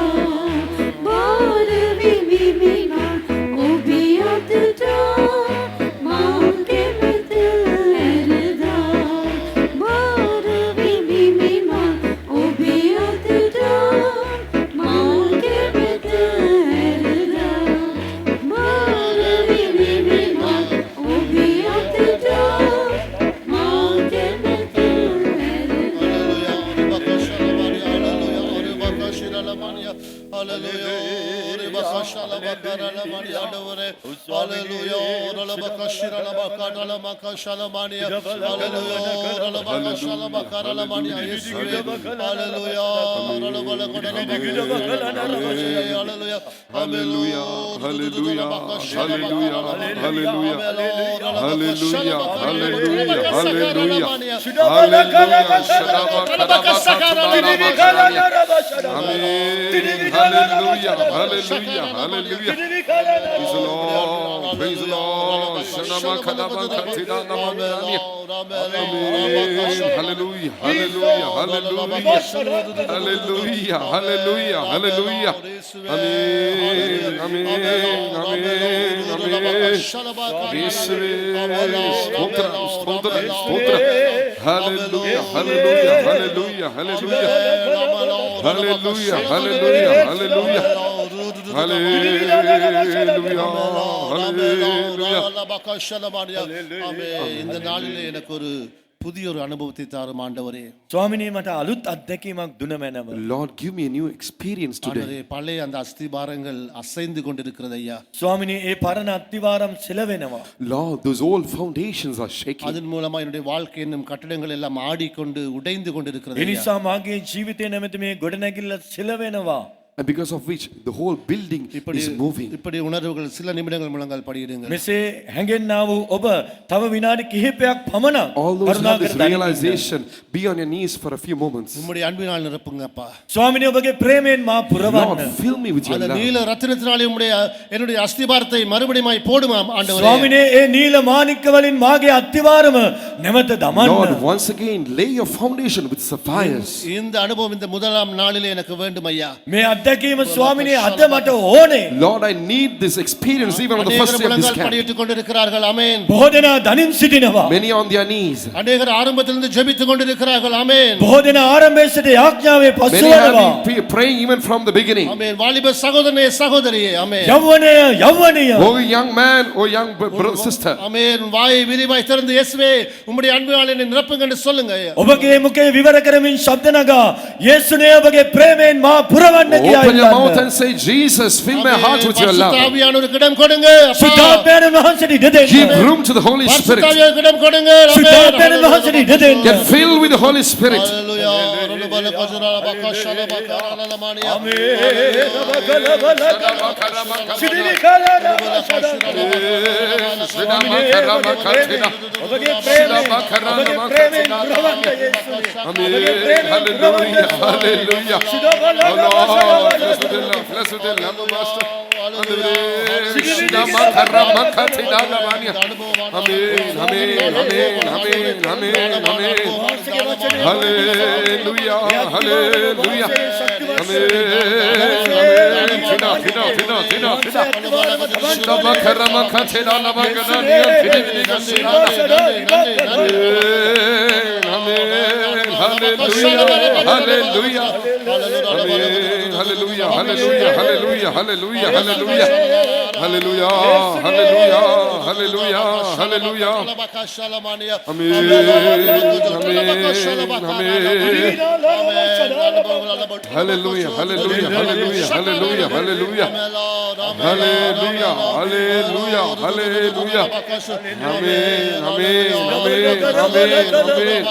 මාරු විවිමන් ඔබේ අතට මා කැමත ඇරදා මාරු විවිමන් ඔබේ අතට මා කැමත ඇරදා මාරු විවිමන් ඔබේ අතට මා කැමත Hallelujah, hallelujah, hallelujah. Praise the Lord, praise the Lord. Shanama kadaba katina namani. Amen. Hallelujah, hallelujah, hallelujah. Hallelujah, hallelujah, hallelujah. Amen, amen, amen, amen. Yeshuve, stotra, stotra, stotra. Hallelujah, hallelujah, hallelujah, hallelujah. Hallelujah, hallelujah, hallelujah. இந்த நாளிலே எனக்கு ஒரு புதிய ஒரு அனுபவத்தை தாரும் ஆண்டவரே. ස්වාමිනේ මට අලුත් අත්දැකීමක් දුන මැනව. Lord, give me a new experience today. ஆண்டவரே, பழைய அந்த அஸ்திபாரங்கள் அசைந்து கொண்டிருக்கிறது ஐயா. ස්වාමිනේ ඒ පරණ අත්තිවාරම් සෙලවෙනවා. Lord, those old foundations are shaking. அதன் மூலமா என்னுடைய வாழ்க்கை என்னும் கட்டடங்கள் எல்லாம் ஆடிக்கொண்டு உடைந்து கொண்டிருக்கிறது ඒ ஐயா. නිසා මාගේ ජීවිතය නැමැති මේ ගොඩනැගිල්ල සෙලවෙනවා. And because of which the whole building is moving. இப்படி உணர்வுகள் சில நிமிடங்கள் முழங்கால் படியிடுங்கள். මෙසේ හැඟෙන්නා වූ ඔබ තව විනාඩි කිහිපයක් පමණක් All those who have this කරුණාකර දනින්න. realization, be on your knees for a few moments. உம்முடைய அன்பினால் நிரப்புங்கப்பா. ස්වාමිනේ ඔබගේ ප්‍රේමයෙන් මා Lord, පුරවන්න. fill me with your அந்த love. நீல ரத்தினத்தினாலே உம்முடைய என்னுடைய அஸ்திபாரத்தை மறுபடியும் போடும் ஆண்டவரே. ස්වාමිනේ ඒ නීල මාණික්ක වලින් මාගේ අත්තිවාරම නැවත දමන්න. Lord, once again, lay your foundation with sapphires. இந்த அனுபவம் இந்த முதலாம் நாளிலே எனக்கு வேண்டும் ஐயா. මේ අත්දැකීම ස්වාමිනේ අද මට ඕනේ. Lord, I need this experience even on the first day of this முழங்கால் camp. படியிட்டுக் கொண்டிருக்கிறார்கள். ஆமென். බොහෝ දෙනා දනින් සිටිනවා. Many on their knees. அநேகர் ஆரம்பத்திலிருந்து ஜெபித்துக் கொண்டிருக்கிறார்கள். ஆமென். බොහෝ දෙනා ආරම්භයේ සිට යාඥාවේ Many පසුවනවා. have been praying even from the beginning. ஆமென். வாலிப சகோதரனே சகோதரியே ஆமென். යෞවනය යෞවනිය. Oh young man, oh young brother, sister. ஆமென். வாயை விரிவாய் திறந்து இயேசுவே உம்முடைய அன்பினால் என்னை நிரப்புங்க என்று சொல்லுங்க ஐயா. ඔබගේ මුඛේ විවර කරමින් ශබ්ද නගා යේසුනේ ඔබගේ ප්‍රේමයෙන් මා පුරවන්න කියා Open your mouth ඉල්ලන්න. and say, Jesus, fill my heart with your love. ஆவியானவருக்கு இடம் கொடுங்க. அப்பா. සුද්ධාත්මයන් වහන්සේට ඉඩ Give දෙන්න. room to the Holy Spirit. பரிசுத்தாவியாருக்கு இடம் கொடுங்க. සුද්ධාත්මයන් වහන්සේට ඉඩ දෙන්න. Get filled with the Holy Spirit. Hallelujah. ரலபல கஜரல பக்கஷல பக்கரல மானியா. ඔබගේ ප්‍රේමයෙන් පුරවන්න යේසුනේ. Hallelujah, hallelujah. Oh Lord, bless with the love, bless with the love, Master. Amen, amen, amen, amen, amen, amen. Hallelujah, hallelujah. Amen, amen. Tina, tina, tina, tina, tina. Shabakaramakatena namaganania, fidibinigasina. Amen, hallelujah, hallelujah. Amen, hallelujah, hallelujah, hallelujah, hallelujah, hallelujah. Hallelujah. Hallelujah. Hallelujah. Hallelujah. Amen. Hallelujah. Hallelujah. Hallelujah. Hallelujah. Hallelujah. Hallelujah. Hallelujah. Hallelujah. Amen. Amen. Amen. Amen. Amen.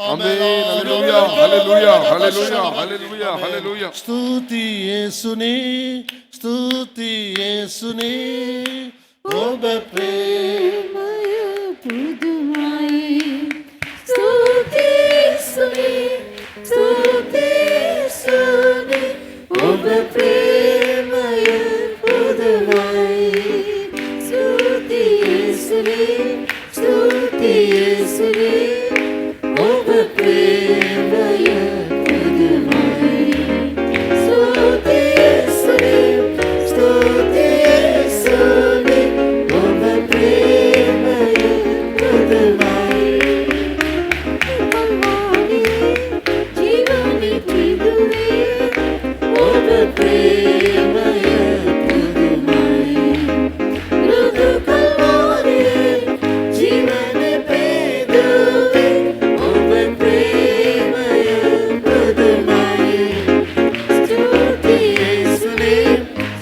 Amen. Hallelujah. Hallelujah. Hallelujah. Hallelujah. Hallelujah. స్తుతి యేసుని స్తుతి యేసుని ඔබ ప్రేమయ పుదుమై స్తుతిసుని స్తుతిసుని ఒబ ప్రేమయ పుదుమై స్తుతిసుని స్తుతిసుని ఒబ ప్రేమయ పుదుమై స్తుతిసుని స్తుతిసుని ఒబ ప్రేమయ పుదుమై కల్వారి జీవని పిదువే ఒబ ప్రేమయ పుదుమై మృదు కల్వారి జీవని పిదువే ఒబ ప్రేమయ పుదుమై స్తుతి యేసుని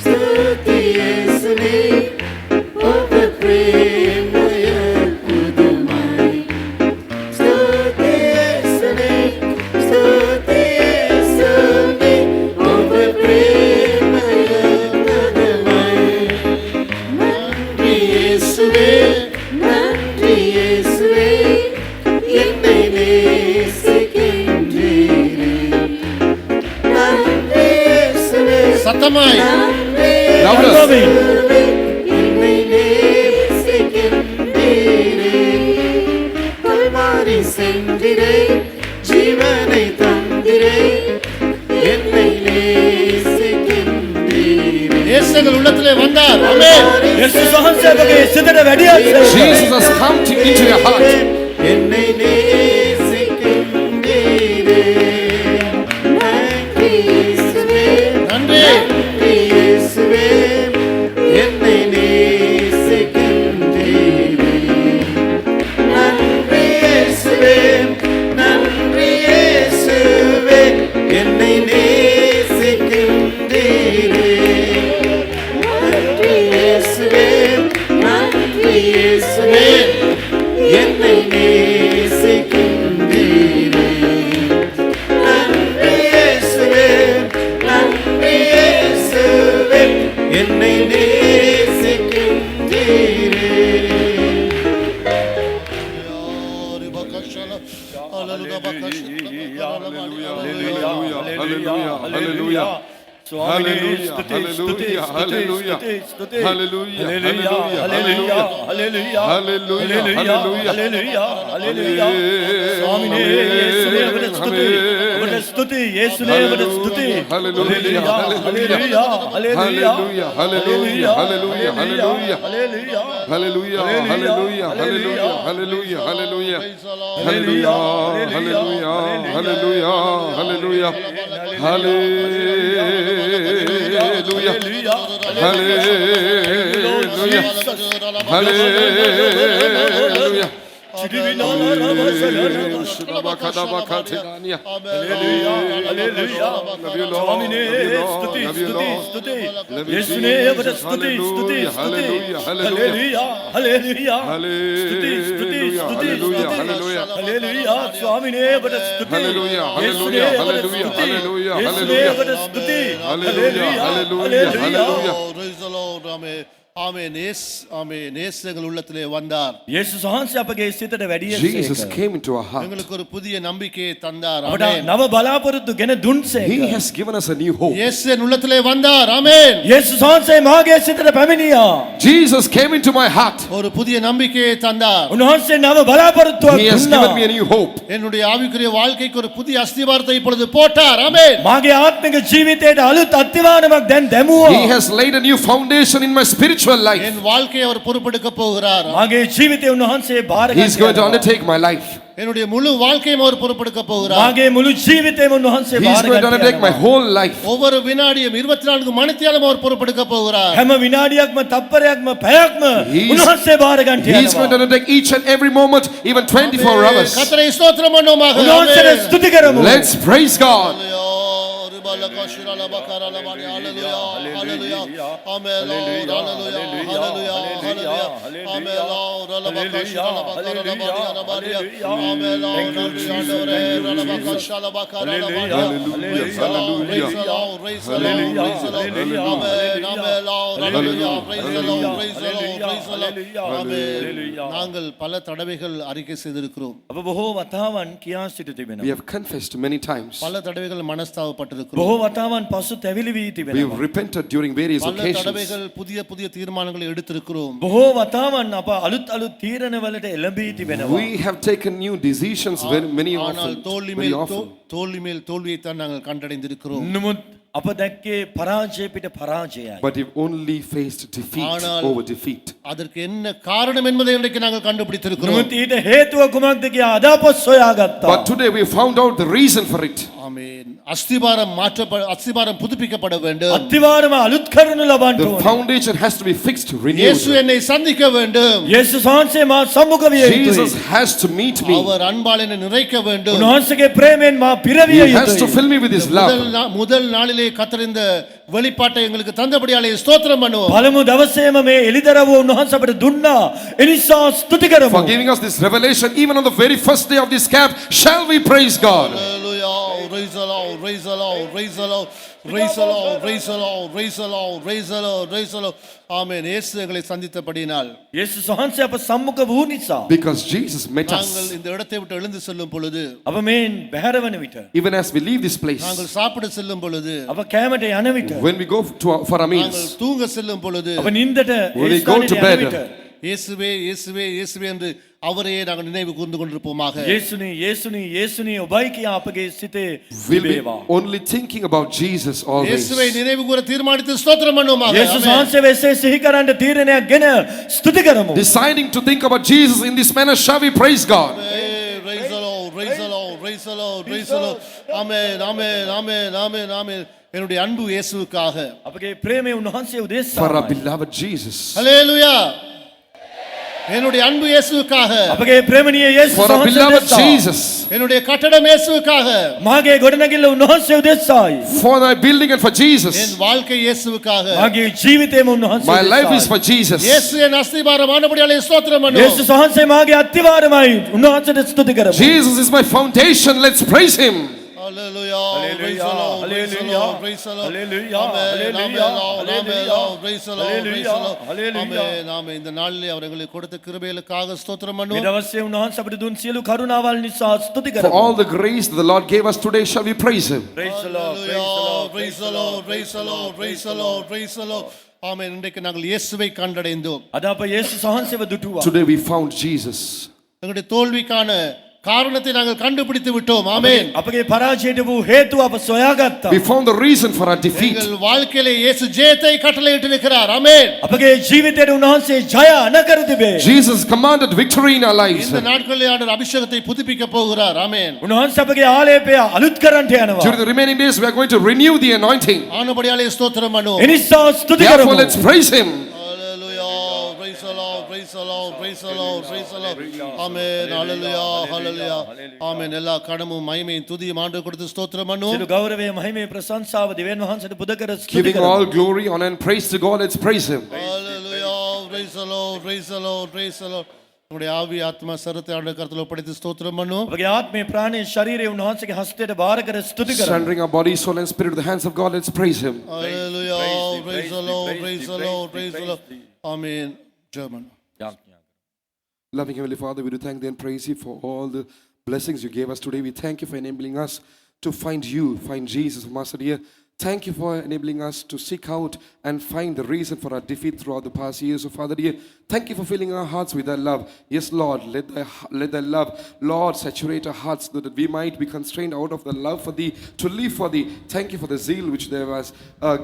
స్తుతి యేసుని ఒబ ప్రేమయ పుదుమై స్తుతి యేసుని స్తుతి యేసుని ఒబ ప్రేమయ పుదుమై நன்றி இயேசுவே நன்றி இயேசுவே என்னை நேசிக்கின்றீரே நன்றி இயேசுவே சத்தமாய் நன்றி Louder. இயேசுவே என்னை நேசிக்கின்றீரே கல்வாரி சென்றிரே ஜீவனை தந்திரே என்னை நேசிக்கின்றீரே இயேசுங்கள் உள்ளத்திலே வந்தார் ஆமென் යේසුස් වහන්සේ අපගේ සිතට වැඩියක් Jesus has come into your heart. என்னை நேசிக்கின்றீரே நன்றி இயேசுவே நன்றி நன்றி இயேசுவே என்னை நேசிக்கின்றீரே நன்றி இயேசுவே நன்றி இயேசுவே என்னை நேசிக்கின்றீரே நன்றி இயேசுவே நன்றி இயேசுவே என்னை நேசிக்கின்றீரே நன்றி இயேசுவே நன்றி இயேசுவே என்னை நேசிக்கின்றீரே ස්තුති යේසුනේ ඔබට ස්තුති Hallelujah. Hallelujah hallelujah Hallelujah. Hallelujah. Hallelujah. Hallelujah Hallelujah. Hallelujah. Hallelujah. Hallelujah. Hallelujah. Hallelujah. Hallelujah. Hallelujah. Hallelujah. Hallelujah. Hallelujah. Hallelujah. ஆமென் ஆமென் நேசங்கள் உள்ளத்திலே வந்தார் යේසුස් වහන්සේ අපගේ සිතට වැඩිය Jesus came into our heart. எங்களுக்கு ஒரு புதிய நம்பிக்கையை தந்தார் අපට ஆமென் නව බලාපොරොත්තු ගෙන දුන්සේක He has given us a new hope. இயேசு என் உள்ளத்திலே வந்தார் ஆமென் යේසුස් වහන්සේ මාගේ සිතට පැමිණියා Jesus came into my heart. ஒரு புதிய நம்பிக்கையை தந்தார் උන්වහන්සේ නව බලාපොරොත්තුවක් He has දුන්නා given me a new hope. என்னுடைய ஆவிக்குரிய வாழ்க்கைக்கு ஒரு புதிய அஸ்திவாரத்தை இப்பொழுது போட்டார் ஆமென் මාගේ ආත්මික ජීවිතයට අලුත් අත්තිවාරමක් දැන් දැමුවා He has laid a new foundation in my spiritual life. என் வாழ்க்கையை அவர் பொறுப்பெடுக்க போகிறார் මාගේ ජීවිතය උන්වහන්සේ බාර He is going to undertake my life. என்னுடைய முழு வாழ்க்கையும் அவர் பொறுப்பெடுக்க போகிறார். මාගේ මුළු ජීවිතේම උන්වහන්සේ He is going to undertake my බාරගන්න whole life. ஒவ்வொரு வினாடியும் 24 மணித்தியாலும் அவர் பொறுப்பெடுக்க போகிறார். හැම විනාඩියක්ම තප්පරයක්ම පැයක්ම He is- උන්වහන්සේ බාරගන්න He is going to undertake each and every moment, even 24 hours. கர்த்தரை ஸ்தோத்திரம் பண்ணுவோமாக. උන්වහන්සේට ஆமென். ස්තුති කරමු. Let's praise God. நாங்கள் பல தடவைகள் அறிக்கை செய்திருக்கிறோம். අප බොහෝ වතාවන් කියා සිට We තිබෙනවා. have confessed many times. பல தடவைகள் மனஸ்தாபப்பட்டிருக்கிறோம். බොහෝ වතාවන් පසු තැවිලි වී We have තිබෙනවා. repented during various பல occasions. தடவைகள் புதிய புதிய தீர்மானங்களை எடுத்திருக்கிறோம். බොහෝ වතාවන් අප අලුත් තීරණවලට එළඹී තිබෙනවා. We have taken new decisions very many ஆனால் often. தோல்வி Very மேல் often. தோல்வி மேல் தோல்வியைத்தான் நாங்கள் கண்டடைந்திருக்கிறோம். නමුත් අප දැක්කේ පරාජය පිට පරාජයයි. But you've only faced defeat ஆனால் over defeat. அதற்கு என்ன காரணம் என்பதை இன்றைக்கு நாங்கள் கண்டுபிடித்திருக்கிறோம். නමුත් ඊට හේතුව කුමක්ද කියා අද අප සොයාගත්තා. But today we found out the reason for it. ஆமென். அஸ்திபாரம் புதுப்பிக்கப்பட வேண்டும். අත්තිවාරම අලුත් කරනු ලබන්න The ඕනේ. foundation has to be fixed, இயேசு renewed. என்னை சந்திக்க வேண்டும். යේසුස් වහන්සේ මා සම්මුඛ විය Jesus යුතුයි. has to meet me. அவர் அன்பால் என்னை நிறைக்க வேண்டும். උන්වහන්සේගේ ප්‍රේමයෙන් මා පිරවිය He has to යුතුයි. fill me with His love. முதல் நாளிலே கர்த்தர் இந்த வெளிப்பாட்டை எங்களுக்கு தந்தபடியாலே ஸ்தோத்திரம் பண்ணுவோம். පළමු දවසේම මේ එළිදරව් උන්වහන්සේ අපට දුන්නා. එනිසා ස්තුති කරමු. For giving us this revelation, even on the very first day of this camp, shall we praise God? Hallelujah. Praise the Lord, praise the Lord, praise the Lord, praise the Lord, praise the Lord, praise the Lord, praise the Lord, praise the Lord. ஆமென். இயேசு எங்களை சந்தித்தபடியினால் යේසුස් වහන්සේ අප සම්මුඛ වූ නිසා Because Jesus met நாங்கள் us. இந்த இடத்தை விட்டு எழுந்து செல்லும் பொழுது, අප මේන් බැහැරවන විට Even as we leave this place, நாங்கள் சாப்பிட செல்லும் பொழுது, අප කෑමට යන විට when we go for our நாங்கள் meals, தூங்க செல்லும் பொழுது, අප නින්දට When we ඒ go ස්ථානයට to යන bed, විට இயேசுவே இயேசுவே இயேசுவே என்று அவரையே நாங்கள் நினைவு கூர்ந்து கொண்டிருப்போமாக. යේසුනි යේසුනි යේසුනි ඔබයි කියා අපගේ සිතේ we'll be තිබේවා. only thinking about Jesus always. இயேசுவை நினைவு கூற தீர்மானித்து ஸ்தோத்திரம் பண்ணுவோமாக. යේසුස් ஆமென். වහන්සේ වෙසේ සිහි කරන්න තීරණයක් ගෙන ස්තුති කරමු. Deciding to think about Jesus in this manner, shall we praise God? Hey, praise the Lord, praise the Lord, praise the Lord, praise the Lord. ஆமென், ஆமென், ஆமென், ஆமென், ஆமென். என்னுடைய அன்பு இயேசுவுக்காக. අපගේ ප්‍රේමය උන්වහන්සේ For our උදෙසා beloved Jesus. ஹல்லேலூயா. என்னுடைய அன்பு இயேசுவுக்காக. අපගේ ප්‍රේමණීය යේසුස් For our වහන්සේ beloved උදෙසා Jesus. என்னுடைய கட்டடம் இயேசுவுக்காக. මාගේ ගොඩනැගිල්ල උන්වහන්සේ උදෙසායි. For thy building and for N Jesus. வாழ்க்கை இயேசுவுக்காக. මාගේ ජීවිතේම උන්වහන්සේ My life is උදෙසායි. for Jesus. இயேசு என் அஸ்திபாரம் ஆனபடியாலே ஸ்தோத்திரம் பண்ணுவோம். යේසුස් වහන්සේ මාගේ අත්තිවාරමයි උන්වහන්සේට ස්තුති කරමු. Jesus is my foundation. Let's praise Him. Hallelujah. Praise the Hallelujah. Lord. Praise the Lord. Praise the Lord. Hallelujah. Amen. Hallelujah. Amen. Lord. Amen. Hallelujah. Lord. Praise the Lord. Praise the Lord. Hallelujah. Amen. Amen. இந்த நாளிலே அவர் எங்களுக்கு கொடுத்த கிருபைகளுக்காக ஸ்தோத்திரம் මේ பண்ணுவோம். දවසේ උන්වහන්සේ අපට දුන් සියලු කරුණාවල් නිසා ස්තුති For all කරමු. the grace that the Lord gave us today, shall we praise Him? Praise the Lord. Hallelujah. Praise the Lord. Praise the Lord. Praise the Lord. Praise the Lord. ஆமென். இன்றைக்கு நாங்கள் இயேசுவை கண்டடைந்தோம். අද අප යේසුස් වහන්සේව දුටුවා. Today we found Jesus. எங்களுடைய தோல்விக்கான காரணத்தை நாங்கள் கண்டுபிடித்து விட்டோம். ஆமென். අපගේ පරාජයට වූ හේතුව අප සොයාගත්තා. We found the reason for our defeat. எங்கள் வாழ்க்கையிலே இயேசு ஜெயத்தை கட்டளையிட்டிருக்கிறார். ஆமென். අපගේ ජීවිතයට උන්වහන්සේ ජය අනකර තිබේ. Jesus commanded victory in our lives. இந்த நாட்களிலே ஆண்டவர் அபிஷேகத்தை புதுப்பிக்க போகிறார். ஆமென். උන්වහන්සේ අපගේ ආලේපය අලුත් කරන්නට යනවා. During the remaining days, we are going to renew the anointing. ஆனபடியாலே ஸ்தோத்திரம் பண்ணுவோம். එනිසා ස්තුති Therefore, කරමු. let's praise Him. Hallelujah. Praise the Lord. Praise the Lord. Praise the Lord. Praise the Lord. Amen. Hallelujah. Hallelujah. Amen. எல்லா கடமும் மகிமையும் துதியும் ஆண்டு கொடுத்து ஸ்தோத்திரம் பண்ணுவோம். සියලු ගෞරවය මහිමේ ප්‍රශංසාව දෙවියන් වහන්සේට පුද කර ස්තුති Giving කරමු. all glory, honor, and praise to God, let's praise Him. Hallelujah. Praise the Lord. Praise the Lord. Praise the Lord. நம்முடைய ஆவி ஆத்மா சரத்தை ஆண்டு கருத்துல ஒப்படைத்து ஸ்தோத்திரம் பண்ணுவோம். අපගේ ආත්මේ ප්‍රාණය ශරීරය උන්වහන්සේගේ හස්තයට බාර කර ස්තුති කරමු. Surrendering our body, soul, and spirit to the hands of God, let's praise Him. Hallelujah. Praise the Lord. Praise the Lord. Praise the Lord. Amen. German. Loving Heavenly Father, we do thank Thee and praise You for all the blessings You gave us today. We thank You for enabling us to find You, find Jesus, Master dear. Thank You for enabling us to seek out and find the reason for our defeat throughout the past years. So Father dear, Thank you for filling our hearts with thy love. Yes, Lord, let thy love, Lord, saturate our hearts so that we might be constrained out of the love for thee to live for thee. Thank you for the zeal which thou hast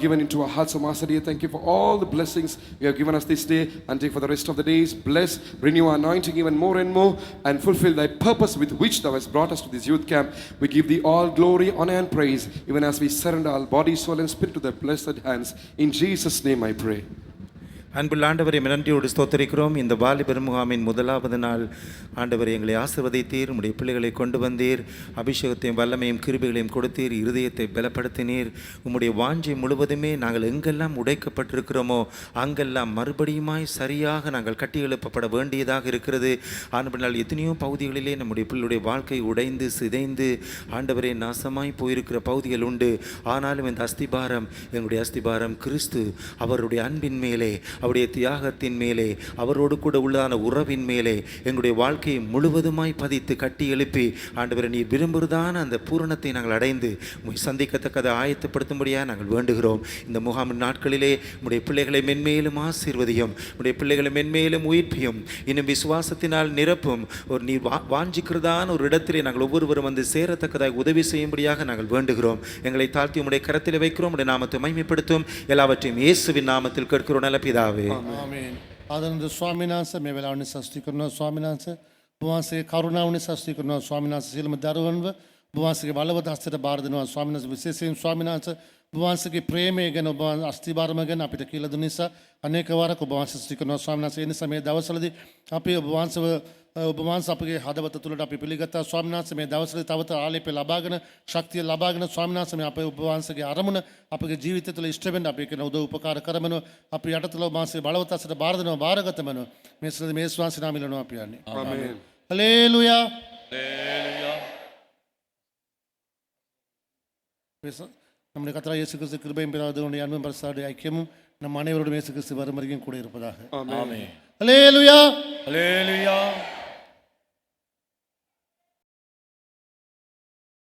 given into our hearts, O Master dear. Thank you for all the blessings you have given us this day, and take for the rest of the days. Bless, renew our anointing even more and more, and fulfill thy purpose with which thou hast brought us to this youth camp. We give thee all glory, honor, and praise, even as we surrender our body, soul, and spirit to thy blessed hands. In Jesus' name I pray. அன்புள்ள ஆண்டவரை நன்றியோடு ஸ்தோத்திரிக்கிறோம். இந்த வாலிபர் முகாமின் முதலாவது நாள் ஆண்டவரை எங்களை ஆசீர்வதித்தீர், உம்முடைய பிள்ளைகளை கொண்டு வந்தீர், அபிஷேகத்தையும் வல்லமையும் கிருபைகளையும் கொடுத்தீர், இருதயத்தை பலப்படுத்தினீர். உம்முடைய வாஞ்சை முழுவதுமே நாங்கள் எங்கெல்லாம் உடைக்கப்பட்டிருக்கிறோமோ அங்கெல்லாம் மறுபடியுமாய் சரியாக நாங்கள் கட்டி எழுப்பப்பட வேண்டியதாக இருக்கிறது. ஆண்டவரால் எத்தனையோ பகுதிகளிலே நம்முடைய பிள்ளையுடைய வாழ்க்கை உடைந்து சிதைந்து ஆண்டவரே நாசமாய் போயிருக்கிற பகுதிகள் உண்டு. ஆனாலும் இந்த அஸ்திபாரம், எங்களுடைய அஸ்திபாரம் கிறிஸ்து, அவருடைய அன்பின் மேலே, அவருடைய தியாகத்தின் மேலே, அவரோடு கூட உள்ளதான உறவின் மேலே எங்களுடைய வாழ்க்கையை முழுவதுமாய் பதித்து கட்டி எழுப்பி ஆண்டவரை நீர் விரும்புகிறதான அந்த பூரணத்தை நாங்கள் அடைந்து சந்திக்கத்தக்கதை ஆயத்தப்படுத்தும்படியாக நாங்கள் வேண்டுகிறோம். இந்த முகாமின் நாட்களிலே உடைய பிள்ளைகளை மென்மேலும் ஆசீர்வதியும், உடைய பிள்ளைகளை மென்மேலும் உயிர்ப்பியும், இன்னும் விசுவாசத்தினால் நிரப்பும். ஒரு நீர் வாஞ்சிக்கிறதான ஒரு இடத்திலே நாங்கள் ஒவ்வொருவரும் வந்து சேரத்தக்கதாக உதவி செய்யும்படியாக நாங்கள் வேண்டுகிறோம். எங்களை தாழ்த்தி உடைய கரத்தில் வைக்கிறோம். உடைய நாமத்தை மகிமைப்படுத்தும். எல்லாவற்றையும் இயேசுவின் நாமத்தில் கேட்கிறோம் நல்ல பிதாவே. ආමේන්. ආදරණීය ස්වාමීන් වහන්සේ මේ වෙලාවේ සස්ති කරනවා ස්වාමීන් වහන්සේ. ඔබ වහන්සේගේ කරුණාවනේ සස්ති කරනවා ස්වාමීන් වහන්සේ. සියලුම දරුවන්ව ඔබ වහන්සේගේ බලවත් හස්තයට බාර දෙනවා ස්වාමීන් වහන්සේ. විශේෂයෙන් ස්වාමීන් වහන්සේ ඔබ වහන්සේගේ ප්‍රේමය ගැන, ඔබ අස්තිභාරම ගැන අපිට කියලා දුන්න නිසා අනේක වාරක් ඔබ වහන්සේ සස්ති කරනවා ස්වාමීන් වහන්සේ. ඒ නිසා මේ දවස්වලදී අපි ඔබ වහන්සේ අපගේ හදවත තුළට අපි පිළිගත්තා ස්වාමීන් වහන්සේ. මේ දවස්වලදී තවත ආලේපය ලබාගෙන ශක්තිය ලබාගෙන ස්වාමීන් වහන්සේ මේ අපේ ඔබ වහන්සේගේ අරමුණ අපගේ ජීවිතය තුළ ඉෂ්ට වෙන්න අපි කරන උදව් උපකාර කරමු. අපි යටතල ඔබ වහන්සේ බලවත් අසට බාර දෙනවා, බාරගත වෙනවා. මේ සද මේ ස්වාමීන් වහන්සේ නාමයෙන් අපි යන්නේ. Amen. හලෙලූයා. நம்முடைய கர்த்தராகிய இயேசு கிறிஸ்து கிருபையும் பிதாவுடைய அன்பும் பரிசுத்தமுடைய ஐக்கியமும் நம் அனைவரோடும் இயேசு கிறிஸ்து வரும் வரைக்கும் கூட இருப்பதாக. ஆமென். ஹல்லேலூயா. ஹல்லேலூயா.